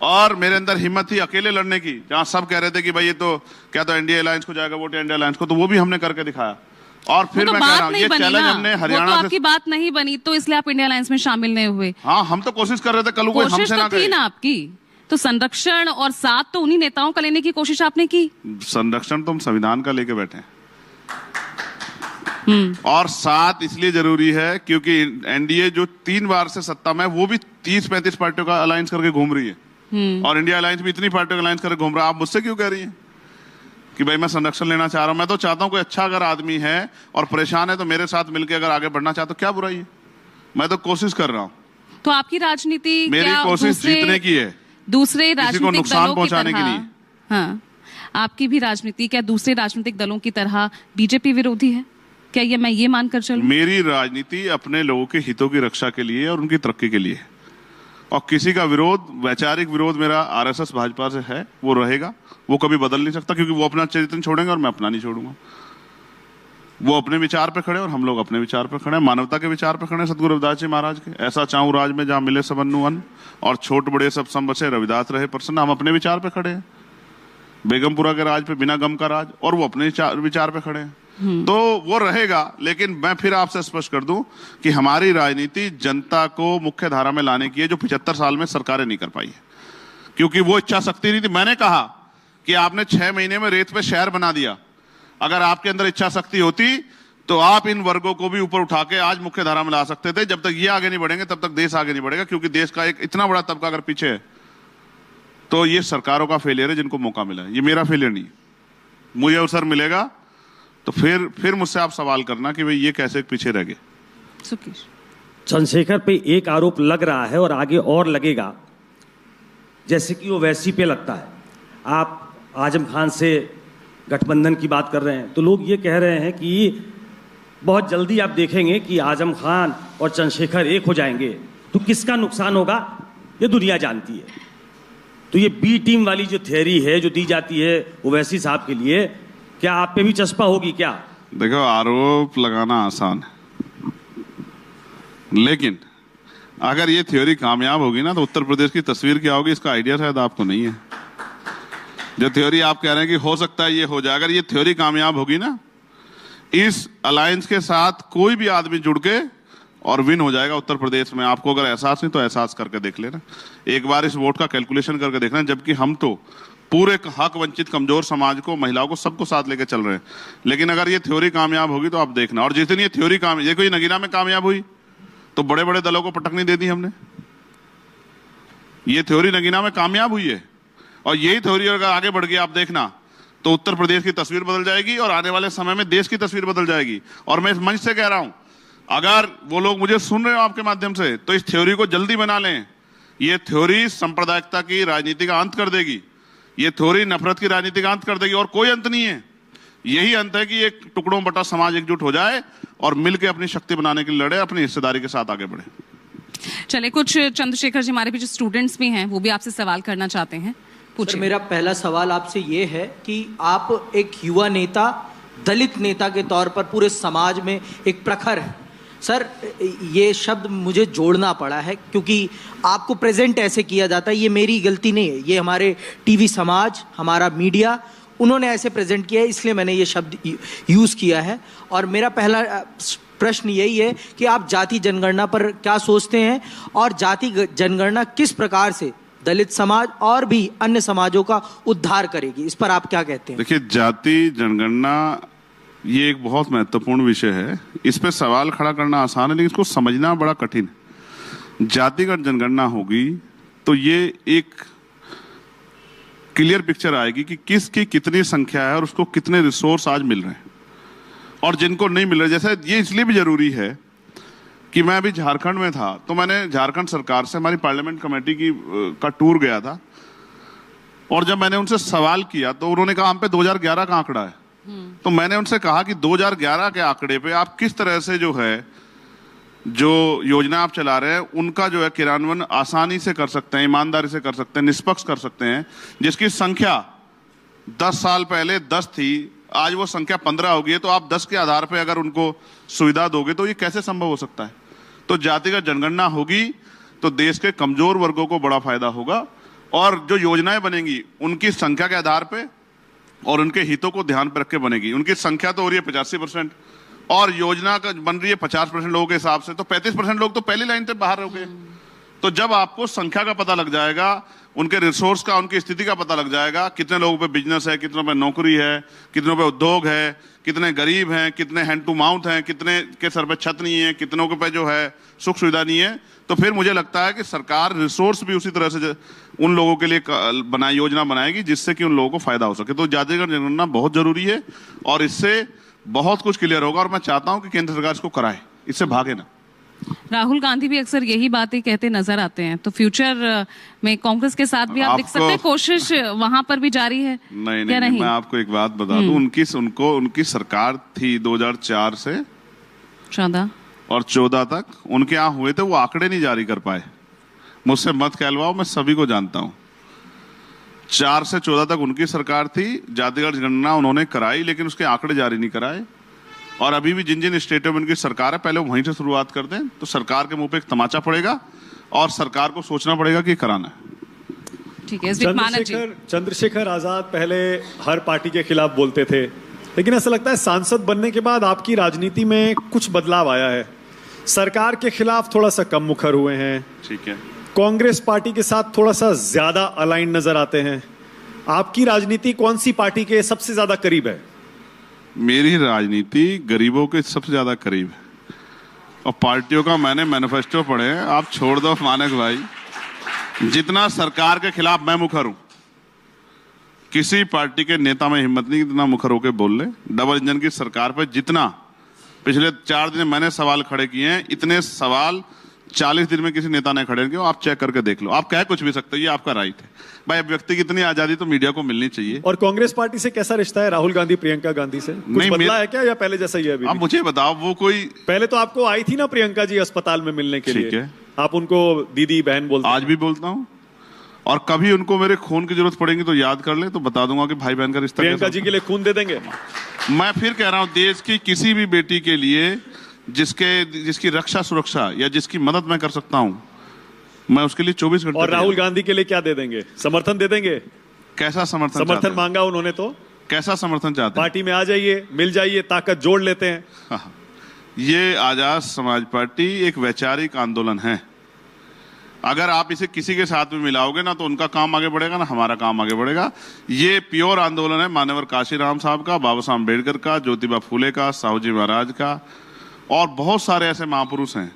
और मेरे अंदर हिम्मत थी अकेले लड़ने की, जहां सब कह रहे थे कि भाई ये तो क्या तो एनडीए अलायंस को जाएगा वोट, इंडिया अलायंस को, तो वो भी हमने करके दिखाया। और फिर तो मैं कह रहा हूं, ये चैलेंज हमने हरियाणा से, आपकी बात नहीं बनी तो इसलिए आप इंडिया अलायंस में शामिल नहीं हुए। हाँ, हम तो कोशिश कर रहे थे, कल कोई हमसे ना थी ना आपकी, तो संरक्षण और साथ तो उन्हीं नेताओं का लेने की कोशिश आपने की। संरक्षण तो हम संविधान का लेके बैठे हैं। और 7 इसलिए जरूरी है क्योंकि एनडीए जो 3 बार से सत्ता में है, वो भी 30-35 पार्टियों का अलायंस करके घूम रही है। और इंडिया अलायंस भी इतनी पार्टियों का अलायंस करके घूम रहा है। आप मुझसे क्यों कह रही हैं कि भाई मैं संरक्षण लेना चाह रहा हूं? मैं तो चाहता हूं कोई अच्छा अगर आदमी है और परेशान है तो मेरे साथ मिलकर अगर आगे बढ़ना चाहता तो क्या बुराई है? मैं तो कोशिश कर रहा हूं। तो आपकी राजनीति मेरी क्या कोशिश जीतने की है, दूसरे किसी को राजनीतिक नुकसान दलों की पहुंचाने के तरह? लिए। हाँ, आपकी भी राजनीति क्या दूसरे राजनीतिक दलों की तरह बीजेपी विरोधी है? क्या ये मैं ये मानकर चलूं? मेरी राजनीति अपने लोगों के हितों की रक्षा के लिए और उनकी तरक्की के लिए, और किसी का विरोध, वैचारिक विरोध मेरा आरएसएस भाजपा से है, वो रहेगा, वो कभी बदल नहीं सकता क्योंकि वो अपना चरित्र छोड़ेंगे और मैं अपना नहीं छोड़ूंगा। वो अपने विचार पे खड़े और हम लोग अपने विचार पे खड़े, मानवता के विचार पे खड़े। सतगुरु रविदास जी महाराज के, ऐसा चाहूं राज में जहां मिले सबन्नु अन्न और छोट बड़े सब सम बसे, रविदास रहे प्रसन्न। हम अपने विचार पे खड़े हैं, बेगमपुरा के राज पे बिना गम का राज, और वो अपने विचार पे खड़े हैं। तो वो रहेगा, लेकिन मैं फिर आपसे स्पष्ट कर दूं कि हमारी राजनीति जनता को मुख्य धारा में लाने की है, जो 75 साल में सरकारें नहीं कर पाई है, क्योंकि वो इच्छा शक्ति नहीं थी। मैंने कहा कि आपने 6 महीने में रेत पे शहर बना दिया। अगर आपके अंदर इच्छा शक्ति होती तो आप इन वर्गों को भी ऊपर उठा के आज मुख्य धारा में ला सकते थे। जब तक ये आगे नहीं बढ़ेंगे तब तक देश आगे नहीं बढ़ेगा, क्योंकि देश का एक इतना बड़ा तबका अगर पीछे है तो ये सरकारों का फेलियर है जिनको मौका मिला है, ये मेरा फेलियर नहीं। मुझे अवसर मिलेगा तो फिर मुझसे आप सवाल करना कि भाई ये कैसे पीछे रह गए। सुकेश, चंद्रशेखर पे एक आरोप लग रहा है और आगे और लगेगा, जैसे कि वो वैसी पे लगता है। आप आजम खान से गठबंधन की बात कर रहे हैं तो लोग ये कह रहे हैं कि बहुत जल्दी आप देखेंगे कि आजम खान और चंद्रशेखर एक हो जाएंगे, तो किसका नुकसान होगा ये दुनिया जानती है। तो ये बी टीम वाली जो थ्योरी है जो दी जाती है ओवैसी साहब के लिए, क्या आप पे भी चस्पा होगी क्या? देखो, आरोप लगाना आसान है, लेकिन अगर ये थ्योरी कामयाब होगी ना तो उत्तर प्रदेश की तस्वीर क्या होगी इसका आइडिया शायद आपको नहीं है। जो थ्योरी आप कह रहे हैं कि हो सकता है ये हो जाए, अगर ये थ्योरी कामयाब होगी ना, इस अलायंस के साथ कोई भी आदमी जुड़ के और विन हो जाएगा उत्तर प्रदेश में। आपको अगर एहसास नहीं तो एहसास करके देख लेना, एक बार इस वोट का कैलकुलेशन करके देखना। जबकि हम तो पूरे हक वंचित कमजोर समाज को, महिलाओं को, सबको साथ लेके चल रहे हैं, लेकिन अगर ये थ्योरी कामयाब होगी तो आप देखना। और जिस दिन ये थ्योरी देखो, ये नगीना में कामयाब हुई तो बड़े बड़े दलों को पटकनी दे दी हमने। ये थ्योरी नगीना में कामयाब हुई है, और यही थ्योरी अगर आगे बढ़ गई आप देखना तो उत्तर प्रदेश की तस्वीर बदल जाएगी और आने वाले समय में देश की तस्वीर बदल जाएगी। और मैं इस मंच से कह रहा हूं, अगर वो लोग मुझे सुन रहे हो आपके माध्यम से, तो इस थ्योरी को जल्दी बना लें। ये थ्योरी सांप्रदायिकता की राजनीति का अंत कर देगी, ये थ्योरी नफरत की राजनीति का अंत कर देगी, और कोई अंत नहीं है। यही अंत है कि एक टुकड़ों बटा समाज एकजुट हो जाए और मिलकर अपनी शक्ति बनाने के लिए लड़े, अपनी हिस्सेदारी के साथ आगे बढ़े। चले, कुछ चंद्रशेखर जी हमारे भी जो स्टूडेंट्स भी हैं वो भी आपसे सवाल करना चाहते हैं, पूछिए। मेरा पहला सवाल आपसे ये है कि आप एक युवा नेता, दलित नेता के तौर पर पूरे समाज में एक प्रखर है। सर, ये शब्द मुझे जोड़ना पड़ा है क्योंकि आपको प्रेजेंट ऐसे किया जाता है, ये मेरी गलती नहीं है, ये हमारे टीवी समाज, हमारा मीडिया, उन्होंने ऐसे प्रेजेंट किया है, इसलिए मैंने ये शब्द यूज़ किया है। और मेरा पहला प्रश्न यही है कि आप जाति जनगणना पर क्या सोचते हैं और जाति जनगणना किस प्रकार से दलित समाज और भी अन्य समाजों का उद्धार करेगी, इस पर आप क्या कहते हैं? देखिए, जाति जनगणना ये एक बहुत महत्वपूर्ण विषय है। इस पे सवाल खड़ा करना आसान है, लेकिन इसको समझना बड़ा कठिन है। जातिगत जनगणना होगी तो ये एक क्लियर पिक्चर आएगी कि किसकी कितनी संख्या है और उसको कितने रिसोर्स आज मिल रहे हैं और जिनको नहीं मिल रहे। जैसे ये इसलिए भी जरूरी है कि मैं अभी झारखंड में था, तो मैंने झारखंड सरकार से, हमारी पार्लियामेंट कमेटी का टूर गया था, और जब मैंने उनसे सवाल किया तो उन्होंने कहा हम पे 2011 का आंकड़ा है। तो मैंने उनसे कहा कि 2011 के आंकड़े पे आप किस तरह से जो है जो योजना आप चला रहे हैं उनका जो है क्रियान्वयन आसानी से कर सकते हैं, ईमानदारी से कर सकते हैं, निष्पक्ष कर सकते हैं, जिसकी संख्या 10 साल पहले 10 थी, आज वो संख्या 15 हो गई है। तो आप 10 के आधार पे अगर उनको सुविधा दोगे तो ये कैसे संभव हो सकता है? तो जातिगत जनगणना होगी तो देश के कमजोर वर्गों को बड़ा फायदा होगा, और जो योजनाएं बनेंगी उनकी संख्या के आधार पे और उनके हितों को ध्यान पर रख के बनेगी। उनकी संख्या तो हो रही है 85% और योजना का बन रही है 50% लोगों के हिसाब से, तो 35% लोग तो पहली लाइन से बाहर हो गए। तो जब आपको संख्या का पता लग जाएगा, उनके रिसोर्स का, उनकी स्थिति का पता लग जाएगा। कितने लोगों पे बिजनेस है, कितनों पे नौकरी है, कितनों पे उद्योग है, कितने गरीब हैं, कितने हैंड टू माउथ हैं, कितने के सर पे छत नहीं है, कितनों के पे जो है सुख सुविधा नहीं है। तो फिर मुझे लगता है कि सरकार रिसोर्स भी उसी तरह से उन लोगों के लिए योजना बनाएगी जिससे कि उन लोगों को फायदा हो सके। तो जातिगत जनगणना बहुत जरूरी है और इससे बहुत कुछ क्लियर होगा और मैं चाहता हूं कि केंद्र सरकार इसको कराए, इससे भागे ना। राहुल गांधी भी अक्सर यही बातें कहते नजर आते हैं, तो फ्यूचर में कांग्रेस के साथ भी आप देख सकते हैं कोशिश वहां पर भी जारी है? नहीं, मैं आपको एक बात बता दूं, उनकी सरकार थी 2004 से 14 तक, उनके यहाँ हुए थे, वो आंकड़े नहीं जारी कर पाए। मुझसे मत कहलवाओ, मैं सभी को जानता हूं। 4 से 14 तक उनकी सरकार थी, जातिगत जनगणना उन्होंने कराई लेकिन उसके आंकड़े जारी नहीं कराए। और अभी भी जिन जिन स्टेटों में उनकी सरकार है, पहले वहीं से शुरुआत कर दें तो सरकार के मुंह पे एक तमाचा पड़ेगा और सरकार को सोचना पड़ेगा कि कराना है। ठीक है। चंद्रशेखर आजाद पहले हर पार्टी के खिलाफ बोलते थे, लेकिन ऐसा लगता है सांसद बनने के बाद आपकी राजनीति में कुछ बदलाव आया है। सरकार के खिलाफ थोड़ा सा कम मुखर हुए हैं, ठीक है, कांग्रेस पार्टी के साथ थोड़ा सा ज्यादा अलाइन नजर आते हैं। आपकी राजनीति कौन सी पार्टी के सबसे ज्यादा करीब है? मेरी राजनीति गरीबों के सबसे ज्यादा करीब है और पार्टियों का मैंने मैनिफेस्टो पढ़े हैं। आप छोड़ दो मानक भाई, जितना सरकार के खिलाफ मैं मुखर हूं, किसी पार्टी के नेता में हिम्मत नहीं इतना मुखर होकर बोल ले। डबल इंजन की सरकार पर जितना पिछले 4 दिन मैंने सवाल खड़े किए हैं, इतने सवाल 40 दिन में किसी नेता ने खड़े किए। आप चेक करके देख लो, आप कह कुछ भी सकते हो, ये आपका राइट है भाई। व्यक्ति की इतनी आजादी तो मीडिया को मिलनी चाहिए। और कांग्रेस पार्टी से कैसा रिश्ता है राहुल गांधी प्रियंका गांधी से? कुछ बदला है क्या या पहले जैसा ही है अभी? आप मुझे बताओ, वो कोई पहले तो आपको आई थी ना प्रियंका जी अस्पताल में मिलने के लिए, आप उनको दीदी बहन बोलते? आज भी बोलता हूँ और कभी उनको मेरे खून की जरूरत पड़ेगी तो याद कर ले, तो बता दूंगा कि भाई बहन का रिश्ता। प्रियंका जी के लिए खून दे देंगे? मैं फिर कह रहा हूँ, देश की किसी भी बेटी के लिए जिसकी रक्षा सुरक्षा या जिसकी मदद मैं कर सकता हूं, मैं उसके लिए 24 घंटे। और राहुल गांधी के लिए क्या दे देंगे? समर्थन दे देंगे? कैसा समर्थन मांगा उन्होंने तो? कैसा समर्थन चाहते हैं? पार्टी में आ जाइए, मिल जाइए, ताकत जोड़ लेते हैं। हाँ। ये आजाद समाज पार्टी एक वैचारिक आंदोलन है। अगर आप इसे किसी के साथ में मिलाओगे ना तो उनका काम आगे बढ़ेगा ना हमारा काम आगे बढ़ेगा। ये प्योर आंदोलन है मान्यवर काशीराम साहब का, बाबा साहब अम्बेडकर का, ज्योतिबा फूले का, साहू जी महाराज का और बहुत सारे ऐसे महापुरुष हैं।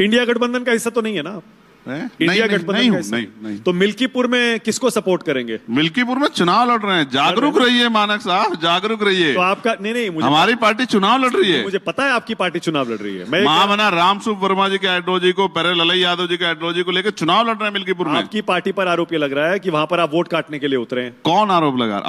इंडिया गठबंधन का हिस्सा तो नहीं है ना? इंडिया गठबंधन का हिस्सा नहीं। तो मिल्कीपुर में किसको सपोर्ट करेंगे? मिल्कीपुर में चुनाव लड़ रहे हैं, जागरूक रहिए मानक साहब, जागरूक रहिए। तो आपका नहीं मुझे हमारी पार्टी चुनाव लड़ रही है। मुझे पता है आपकी पार्टी चुनाव लड़ रही है। महामना रामसूप वर्मा जी के आइडियोलॉजी को, पेरे ललई यादव जी के आइडियोलॉजी को लेकर चुनाव लड़ रहे हैं मिल्कीपुर में। आपकी पार्टी पर आरोप ये लग रहा है कि वहां पर आप वोट काटने के लिए उतरे हैं। कौन आरोप लगा?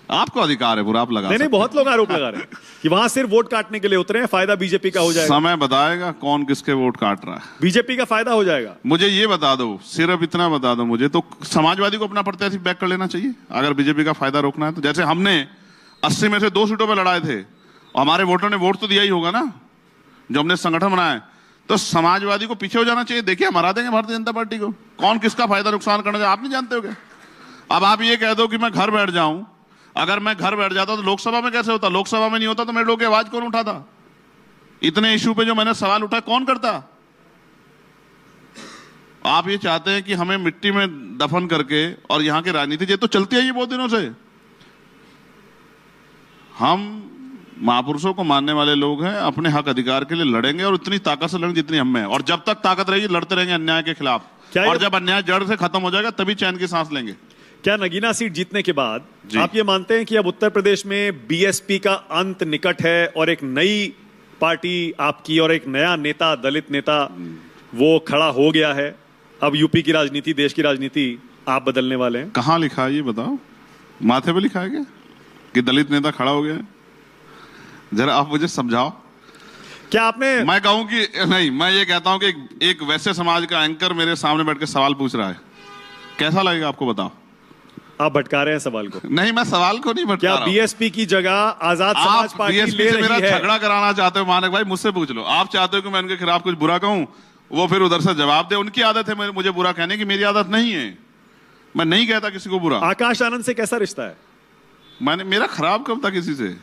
आपको अधिकार है पूरा, आप लगा। नहीं, बहुत लोग आरोप लगा रहे हैं कि वहां सिर्फ वोट काटने के लिए उतरे हैं, फायदा बीजेपी का हो जाएगा। समय बताएगा कौन किसके वोट काट रहा है। बीजेपी का फायदा हो जाएगा। मुझे ये बता दो, सिर्फ इतना बता दो मुझे, तो समाजवादी को अपना प्रत्याशी बैक कर लेना चाहिए अगर बीजेपी का फायदा रोकना है तो। जैसे हमने 80 में से 2 सीटों पर लड़ाए थे और हमारे वोटरों ने वोट तो दिया ही होगा ना, जो हमने संगठन बनाया। तो समाजवादी को पीछे हो जाना चाहिए। देखिए हम हरा देंगे भारतीय जनता पार्टी को। कौन किसका फायदा नुकसान करना चाहिए आप नहीं जानते हो क्या? अब आप ये कह दो कि मैं घर बैठ जाऊं, अगर मैं घर बैठ जाता तो लोकसभा में कैसे होता? लोकसभा में नहीं होता तो मेरे लोगों की आवाज कौन उठाता? इतने इशू पे जो मैंने सवाल उठाए कौन करता? आप ये चाहते हैं कि हमें मिट्टी में दफन करके, और यहां की राजनीति ये तो चलती है ये बहुत दिनों से। हम महापुरुषों को मानने वाले लोग हैं, अपने हक अधिकार के लिए लड़ेंगे और उतनी ताकत से लड़ेंगे जितनी हम में है। और जब तक ताकत रहेगी लड़ते रहेंगे अन्याय के खिलाफ। और जब अन्याय जड़ से खत्म हो जाएगा तभी चैन की सांस लेंगे। क्या नगीना सीट जीतने के बाद आप ये मानते हैं कि अब उत्तर प्रदेश में बीएसपी का अंत निकट है और एक नई पार्टी आपकी और एक नया नेता, दलित नेता वो खड़ा हो गया है? अब यूपी की राजनीति, देश की राजनीति आप बदलने वाले हैं? कहां लिखा है ये बताओ? माथे पे लिखा है क्या कि दलित नेता खड़ा हो गया है? जरा आप मुझे समझाओ। क्या आपने? मैं कहूं कि नहीं, मैं ये कहता हूं कि एक वैसे समाज का एंकर मेरे सामने बैठ के सवाल पूछ रहा है, कैसा लगेगा आपको? बताओ। आप भटका रहे हैं सवाल को। नहीं, मैं सवाल को नहीं भटका रहा हूं। बीएसपी की जगह आजाद समाज पार्टी ले रही है? झगड़ा कराना चाहते हो मानक भाई? मुझसे पूछ लो। आप चाहते हो कि मैं उनके खिलाफ कुछ बुरा कहूं, वो फिर उधर से जवाब दे। उनकी आदत है मुझे बुरा कहने की, मेरी आदत नहीं है। मैं नहीं कहता किसी को बुरा। आकाश आनंद से कैसा रिश्ता है? मेरा खराब कब था किसी से?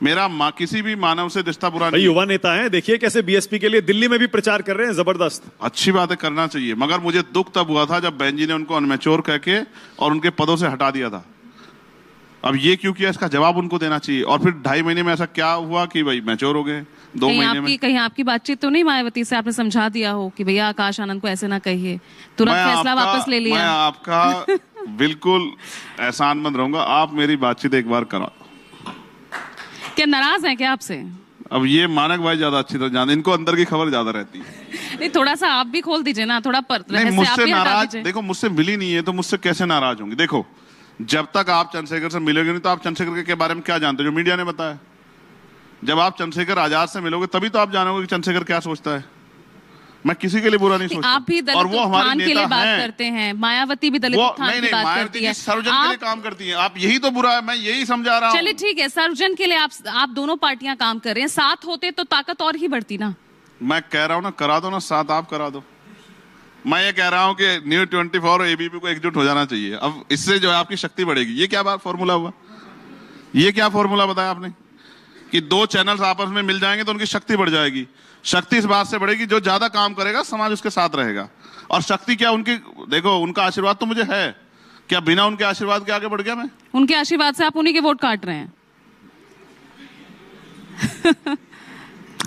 मेरा किसी भी मानव से रिश्ता बुरा भाई नहीं। युवा नेता हैं, देखिए कैसे बीएसपी के लिए दिल्ली में भी प्रचार कर रहे हैं, जबरदस्त। अच्छी बात है, करना चाहिए, मगर मुझे दुख तब हुआ था जब बहन जी ने उनको अनमेच्योर कह के और उनके पदों से हटा दिया था। अब ये क्यों किया, इसका जवाब उनको देना चाहिए। और फिर 2.5 महीने में ऐसा क्या हुआ कि भाई मैच्योर हो गए 2 महीने में। कहीं आपकी बातचीत तो नहीं मायावती से आपने समझा दिया हो कि भैया आकाश आनंद को ऐसे ना कहिए, तुरंत फैसला वापस ले लिया? मैं आपका बिल्कुल एहसानमंद रहूंगा, आप मेरी बातचीत एक बार करा। क्या नाराज हैं क्या आपसे? अब ये मानक भाई ज्यादा अच्छी तरह जानते, इनको अंदर की खबर ज्यादा रहती है। नहीं, थोड़ा सा आप भी खोल दीजिए ना, थोड़ा नहीं, मुझसे नाराज, देखो मुझसे मिली नहीं है तो मुझसे कैसे नाराज होंगी। देखो जब तक आप चंद्रशेखर से मिलोगे नहीं तो आप चंद्रशेखर के बारे में क्या जानते हो जो मीडिया ने बताया। जब आप चंद्रशेखर आजाद से मिलोगे तभी तो आप जानोगे कि चंद्रशेखर क्या सोचता है। मैं किसी के लिए बुरा नहीं सोचता। आप भी दलित और वो हमारे उत्थान के लिए बात नेता करते हैं, मायावती भी दलित उत्थान की बात करती है, सर्वजन के लिए काम करती है। आप यही तो बुरा है, मैं यही समझा रहा हूँ। चलिए ठीक है, सर्वजन के लिए आप दोनों पार्टियां काम कर रहे हैं, साथ होते तो ताकत और ही बढ़ती ना। मैं कह रहा हूँ ना, करा दो ना साथ, आप करा दो। मैं ये कह रहा हूँ कि न्यू 24 और एबीपी को एकजुट हो जाना चाहिए। अब इससे जो है आपकी शक्ति बढ़ेगी। ये क्या बात फॉर्मूला हुआ, ये क्या फॉर्मूला बताया आपने कि 2 चैनल्स आपस में मिल जाएंगे तो उनकी शक्ति बढ़ जाएगी। शक्ति इस बात से बढ़ेगी जो ज्यादा काम करेगा समाज उसके साथ रहेगा। और शक्ति क्या, उनकी देखो उनका आशीर्वाद तो मुझे है, क्या बिना उनके आशीर्वाद के आगे बढ़ गया मैं? उनके आशीर्वाद से आप उन्हीं के वोट काट रहे हैं।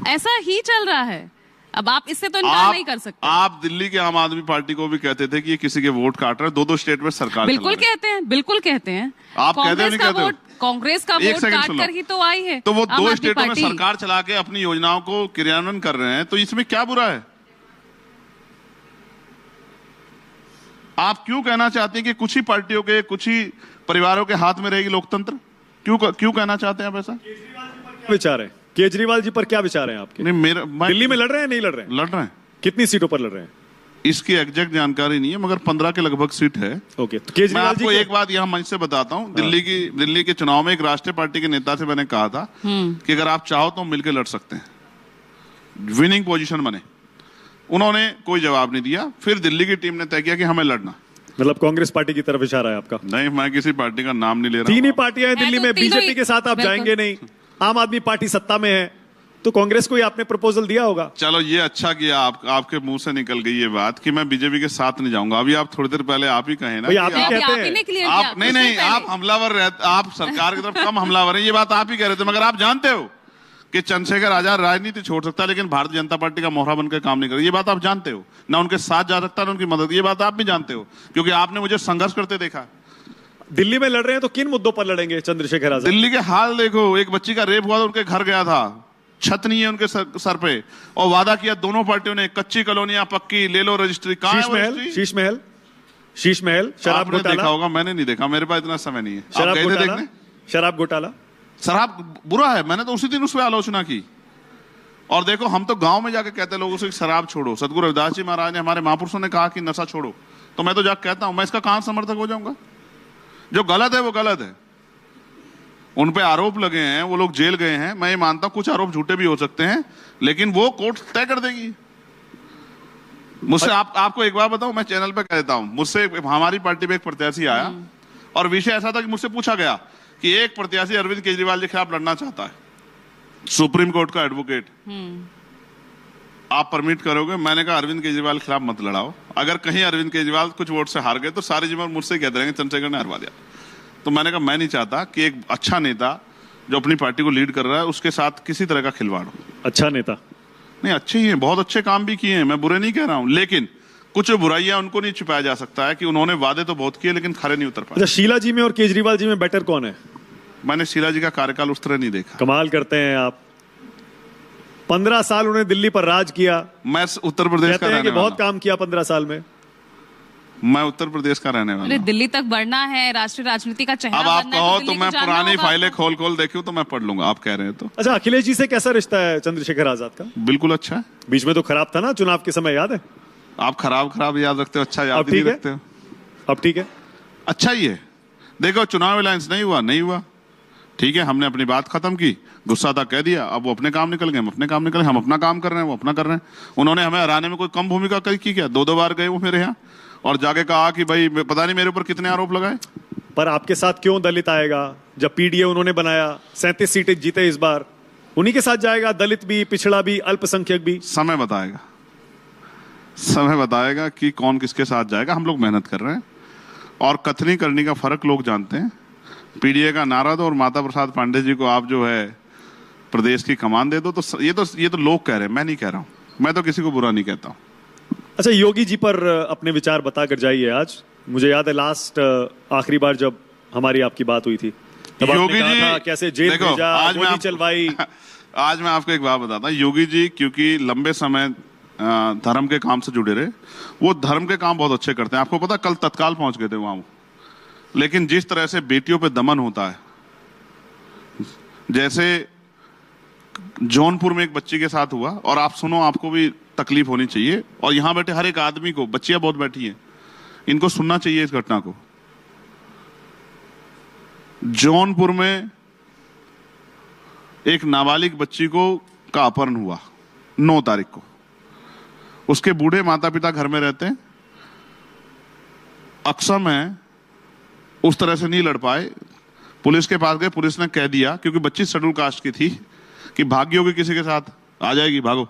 ऐसा ही चल रहा है, अब आप इससे तो इनकार नहीं कर सकते। आप दिल्ली के आम आदमी पार्टी को भी कहते थे कि ये किसी के वोट काट रहे हैं, 2-2 स्टेट में सरकार बिल्कुल कहते हैं, बिल्कुल कहते हैं। आप कहते हो नहीं कहते हो? कांग्रेस का वोट काट कर ही तो आई है। तो वो आम 2 आदमी स्टेटों में पार्टी। सरकार चला के अपनी योजनाओं को क्रियान्वयन कर रहे हैं, तो इसमें क्या बुरा है? आप क्यों कहना चाहते हैं कि कुछ ही पार्टियों के, कुछ ही परिवारों के हाथ में रहेगी लोकतंत्र? क्यों कहना चाहते हैं आप ऐसा? विचार है केजरीवाल जी पर, क्या विचार है आपके? नहीं, दिल्ली में लड़ रहे हैं, नहीं लड़ रहे हैं? लड़ रहे हैं। कितनी सीटों पर लड़ रहे हैं? इसकी एग्जैक्ट जानकारी नहीं है, मगर 15 के लगभग सीट है। ओके, तो मैं केजरीवाल आपको जी एक बात यहाँ मंच से बताता हूँ। दिल्ली के चुनाव में एक राष्ट्रीय पार्टी के नेता से मैंने कहा था कि अगर आप चाहो तो मिलकर लड़ सकते हैं, विनिंग पोजीशन बने। उन्होंने कोई जवाब नहीं दिया। फिर दिल्ली की टीम ने तय किया कि हमें लड़ना। मतलब कांग्रेस पार्टी की तरफ इशारा है आपका? नहीं, मैं किसी पार्टी का नाम नहीं ले रहा। 3 ही पार्टियां हैं दिल्ली तो में, तीनों बीजेपी ही- के साथ आप बिल्कुल। जाएंगे नहीं, आम आदमी पार्टी सत्ता में है, तो कांग्रेस को ही आपने प्रपोजल दिया होगा। चलो ये अच्छा किया, आपके मुंह से निकल गई ये बात कि मैं बीजेपी के साथ नहीं जाऊंगा। अभी आप थोड़ी देर पहले आप ही कहे ना भाई, कि आप ही कहते हैं। आप नहीं, आप हमलावर रहते, आप सरकार की तरफ कम हमलावर हैं, ये बात आप ही कह रहे थे। मगर आप जानते हो कि चंद्रशेखर आजाद राजनीति छोड़ सकता है, लेकिन भारतीय जनता पार्टी का मोहरा बनकर काम नहीं कर, ये बात आप जानते हो ना। उनके साथ जा सकता है ना उनकी मदद, ये बात आप भी जानते हो, क्योंकि आपने मुझे संघर्ष करते देखा। दिल्ली में लड़ रहे हैं तो किन मुद्दों पर लड़ेंगे चंद्रशेखर आजाद? दिल्ली के हाल देखो, एक बच्ची का रेप हुआ तो उनके घर गया था, छत नहीं है उनके सर पे, और वादा किया दोनों पार्टियों ने, कच्ची कॉलोनियां पक्की ले लो, रजिस्ट्री कहाँ है? शीश महल शराब आपने घोटाला देखा होगा, मैंने नहीं देखा, मेरे पास इतना समय नहीं है। आप शराब गए थे घोटाला देखने? शराब घोटाला शराब बुरा है, मैंने तो उसी दिन उस पर आलोचना की। और देखो, हम तो गांव में जाके कहते हैं लोगों से शराब छोड़ो। सतगुरु रविदास जी महाराज ने, हमारे महापुरुषों ने कहा कि नशा छोड़ो, तो मैं तो जाके कहता हूं। मैं इसका कहां समर्थक हो जाऊंगा? जो गलत है वो गलत है। उन पे आरोप लगे हैं, वो लोग जेल गए हैं, मैं ये मानता हूं कुछ आरोप झूठे भी हो सकते हैं, लेकिन वो कोर्ट तय कर देगी। मुझसे आपको एक बार बताऊं, मैं चैनल पे कह देता हूं, मुझसे हमारी पार्टी में एक प्रत्याशी आया और विषय ऐसा था कि मुझसे पूछा गया कि एक प्रत्याशी अरविंद केजरीवाल के खिलाफ लड़ना चाहता है, सुप्रीम कोर्ट का एडवोकेट, आप परमिट करोगे? मैंने कहा अरविंद केजरीवाल के खिलाफ मत लड़ाओ। अगर कहीं अरविंद केजरीवाल कुछ वोट से हार गए तो सारे जीवन मुझसे कहते रहेंगे चंद्रशेखर ने हरवा दिया। तो मैंने कहा मैं नहीं चाहता कि एक अच्छा नेता जो अपनी पार्टी को लीड कर रहा है उसके साथ किसी तरह का खिलवाड़ हो। अच्छा नेता नहीं, अच्छे ही हैं, बहुत अच्छे काम भी किए हैं, मैं बुरे नहीं कह रहा हूं, लेकिन कुछ बुराइयां उनको नहीं छुपाया जा सकता है कि उन्होंने वादे तो बहुत किए लेकिन खरे नहीं उतर पाए। अच्छा, शीला जी में और केजरीवाल जी में बेटर कौन है? मैंने शीला जी का कार्यकाल उस तरह नहीं देखा। कमाल करते हैं आप, 15 साल उन्होंने दिल्ली पर राज किया। मैं उत्तर प्रदेश कहते का हैं कि रहने बहुत वाला काम किया 15 साल में। मैं उत्तर प्रदेश का रहने वाला अरे हूं। दिल्ली तक बढ़ना है, राष्ट्रीय राजनीति का चेहरा अब आप बनना है, कहो दिल्ली तो को मैं जानना पुरानी होगा फाइलें आपको। खोल देखूं तो मैं पढ़ लूंगा, आप कह रहे हैं तो। अच्छा, अखिलेश जी से कैसा रिश्ता है चंद्रशेखर आजाद का? बिल्कुल अच्छा है। बीच में तो खराब था ना चुनाव के समय, याद है? आप खराब याद रखते हो, अच्छा याद अब नहीं ठीक है? रखते हो। अब ठीक है, अच्छा ही है। देखो, चुनाव अलायंस नहीं हुआ, ठीक है, हमने अपनी बात खत्म की, गुस्सा था कह दिया, अब वो अपने काम निकल गए, हम अपने काम निकल गए, हम अपना काम कर रहे हैं, वो अपना कर रहे हैं। उन्होंने हमें हराने में कोई कम भूमिका की क्या? 2 बार गए वो मेरे यहाँ और जाके कहा कि भाई पता नहीं मेरे ऊपर कितने आरोप लगाए। पर आपके साथ क्यों दलित आएगा? जब पीडीए उन्होंने बनाया, 37 सीटें जीते इस बार, उन्हीं के साथ जाएगा दलित भी, पिछड़ा भी, अल्पसंख्यक भी। समय बताएगा, समय बताएगा कि कौन किसके साथ जाएगा। हम लोग मेहनत कर रहे हैं और कथनी करनी का फर्क लोग जानते हैं। पीडीए का नारा दो और माता प्रसाद पांडे जी को आप जो है प्रदेश की कमान दे दो, तो ये तो लोग कह रहे हैं, मैं नहीं कह रहा हूं। मैं तो किसी को बुरा नहीं कहता हूं। अच्छा, योगी जी पर अपने विचार बताकर जाइए। आज मुझे याद है लास्ट आखिरी बार जब हमारी आपकी बात हुई थी, तब आपने कहा था कैसे जेल भेजा, गोली चलवाई। आज मैं आपको एक बात बताता हूं। योगी जी क्योंकि लंबे समय धर्म के काम से जुड़े रहे, वो धर्म के काम बहुत अच्छे करते हैं। आपको पता, कल तत्काल पहुंच गए थे वहां। लेकिन जिस तरह से बेटियों पे दमन होता है, जैसे जौनपुर में एक बच्ची के साथ हुआ, और आप सुनो, आपको भी तकलीफ होनी चाहिए, और यहां बैठे हर एक आदमी को, बच्चियां बहुत बैठी हैं, इनको सुनना चाहिए इस घटना को। जौनपुर में एक नाबालिग बच्ची का अपहरण हुआ 9 तारीख को। उसके बूढ़े माता पिता घर में रहते हैं। अक्षम है, उस तरह से नहीं लड़ पाए, पुलिस के पास गए, पुलिस ने कह दिया, क्योंकि बच्ची शेड्यूल कास्ट की थी, कि भागी होगी किसी के साथ, आ जाएगी, भागो।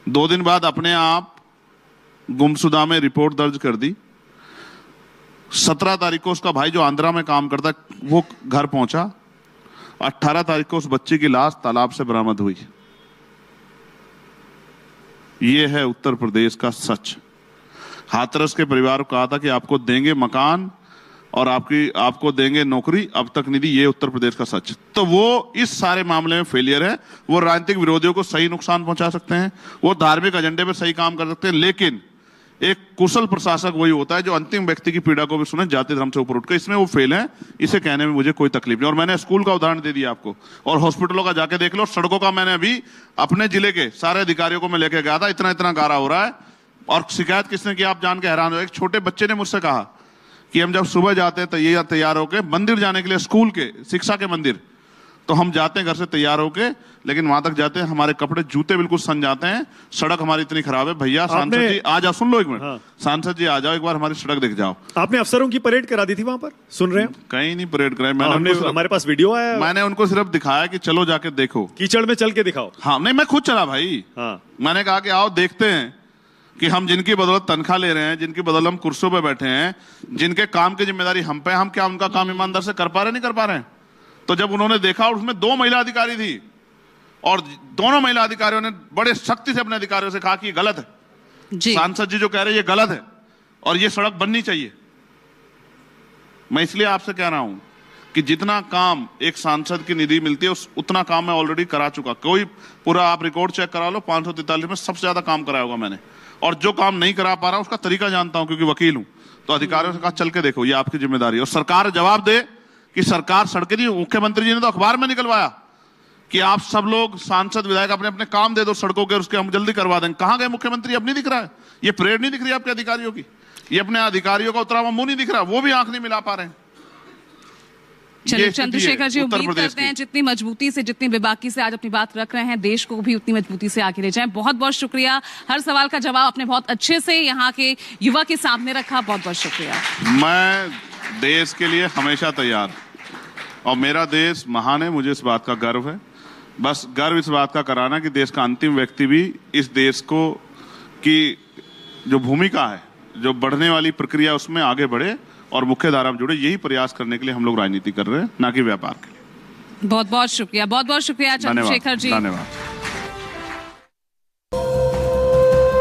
2 दिन बाद अपने आप गुमशुदा में रिपोर्ट दर्ज कर दी। 17 तारीख को उसका भाई जो आंध्रा में काम करता है वो घर पहुंचा। 18 तारीख को उस बच्ची की लाश तालाब से बरामद हुई। ये है उत्तर प्रदेश का सच। हाथरस के परिवार को कहा था कि आपको देंगे मकान और आपको देंगे नौकरी, अब तक नहीं दी। ये उत्तर प्रदेश का सच। तो वो इस सारे मामले में फेलियर है। वो राजनीतिक विरोधियों को सही नुकसान पहुंचा सकते हैं, वो धार्मिक एजेंडे पर सही काम कर सकते हैं, लेकिन एक कुशल प्रशासक वही होता है जो अंतिम व्यक्ति की पीड़ा को भी सुने, जाति धर्म से ऊपर उठकर। इसमें वो फेल है, इसे कहने में मुझे कोई तकलीफ नहीं। और मैंने स्कूल का उदाहरण दे दिया आपको, और हॉस्पिटलों का जाके देख लो, सड़कों का मैंने अभी अपने जिले के सारे अधिकारियों को मैं लेके गया था। इतना इतना गारा हो रहा है, और शिकायत किसने की आप जान के हैरान हो। एक छोटे बच्चे ने मुझसे कहा कि हम जब सुबह जाते हैं तैयार होके मंदिर जाने के लिए, स्कूल के, शिक्षा के मंदिर, तो हम जाते हैं घर से तैयार होके, लेकिन वहां तक जाते हैं हमारे कपड़े जूते बिल्कुल सन जाते हैं। सड़क हमारी इतनी खराब है। भैया सांसद जी आ जाओ, सुन लो एक मिनट। हाँ। सांसद जी आ जाओ, एक बार हमारी सड़क दिख जाओ। आपने अफसरों की परेड करा दी थी वहां पर, सुन रहे हैं? कहीं नहीं परेड कराई मैंने, हमारे पास वीडियो आया। मैंने उनको सिर्फ दिखाया कि चलो जाके देखो, कीचड़ में चल के दिखाओ। हाँ, नहीं, मैं खुद चला भाई। हाँ, मैंने कहा कि आओ देखते हैं कि हम जिनकी बदौलत तनख्वाह ले रहे हैं, जिनकी बदौलत हम कुर्सियों पे बैठे हैं, जिनके काम की जिम्मेदारी हम पे, हम क्या उनका काम ईमानदार से कर पा रहे, नहीं कर पा रहे हैं। तो जब उन्होंने देखा, और उसमें 2 महिला अधिकारी थी, और दोनों महिला अधिकारियों ने बड़े सख्ती से अपने अधिकारियों से कहा कि ये गलत है। सांसद जी जो कह रहे हैं ये गलत है और ये सड़क बननी चाहिए। मैं इसलिए आपसे कह रहा हूं कि जितना काम एक सांसद की निधि मिलती है, उतना काम मैं ऑलरेडी करा चुका। कोई पूरा आप रिकॉर्ड चेक करा लो, 543 में सबसे ज्यादा काम कराया होगा मैंने। और जो काम नहीं करा पा रहा उसका तरीका जानता हूं, क्योंकि वकील हूं। तो अधिकारियों से कहा चल के देखो, ये आपकी जिम्मेदारी है। और सरकार जवाब दे कि सरकार सड़कें दी। मुख्यमंत्री जी ने तो अखबार में निकलवाया कि आप सब लोग सांसद विधायक अपने अपने काम दे दो सड़कों के, उसके हम जल्दी करवा देंगे। कहां गए मुख्यमंत्री? अब नहीं दिख रहा है। ये परेड नहीं दिख रही आपके अधिकारियों की, ये अपने अधिकारियों का उतरा हुआ मुंह नहीं दिख रहा, वो भी आंख नहीं मिला पा रहे हैं। चलिए चंद्रशेखर जी, उम्मीद करते हैं जितनी मजबूती से, जितनी बेबाकी से आज अपनी बात रख रहे हैं, देश को भी उतनी मजबूती से आगे ले जाएं। बहुत बहुत शुक्रिया। हर सवाल का जवाब आपने बहुत अच्छे से यहाँ के युवा के सामने रखा। बहुत बहुत शुक्रिया। मैं देश के लिए हमेशा तैयार, और मेरा देश महान है, मुझे इस बात का गर्व है। बस गर्व इस बात का कराना कि देश का अंतिम व्यक्ति भी इस देश को की जो भूमिका है, जो बढ़ने वाली प्रक्रिया, उसमें आगे बढ़े और मुख्य धारा में जुड़े। यही प्रयास करने के लिए हम लोग राजनीति कर रहे हैं, ना कि व्यापार के लिए। बहुत बहुत शुक्रिया, बहुत बहुत शुक्रिया चंद्रशेखर जी। धन्यवाद।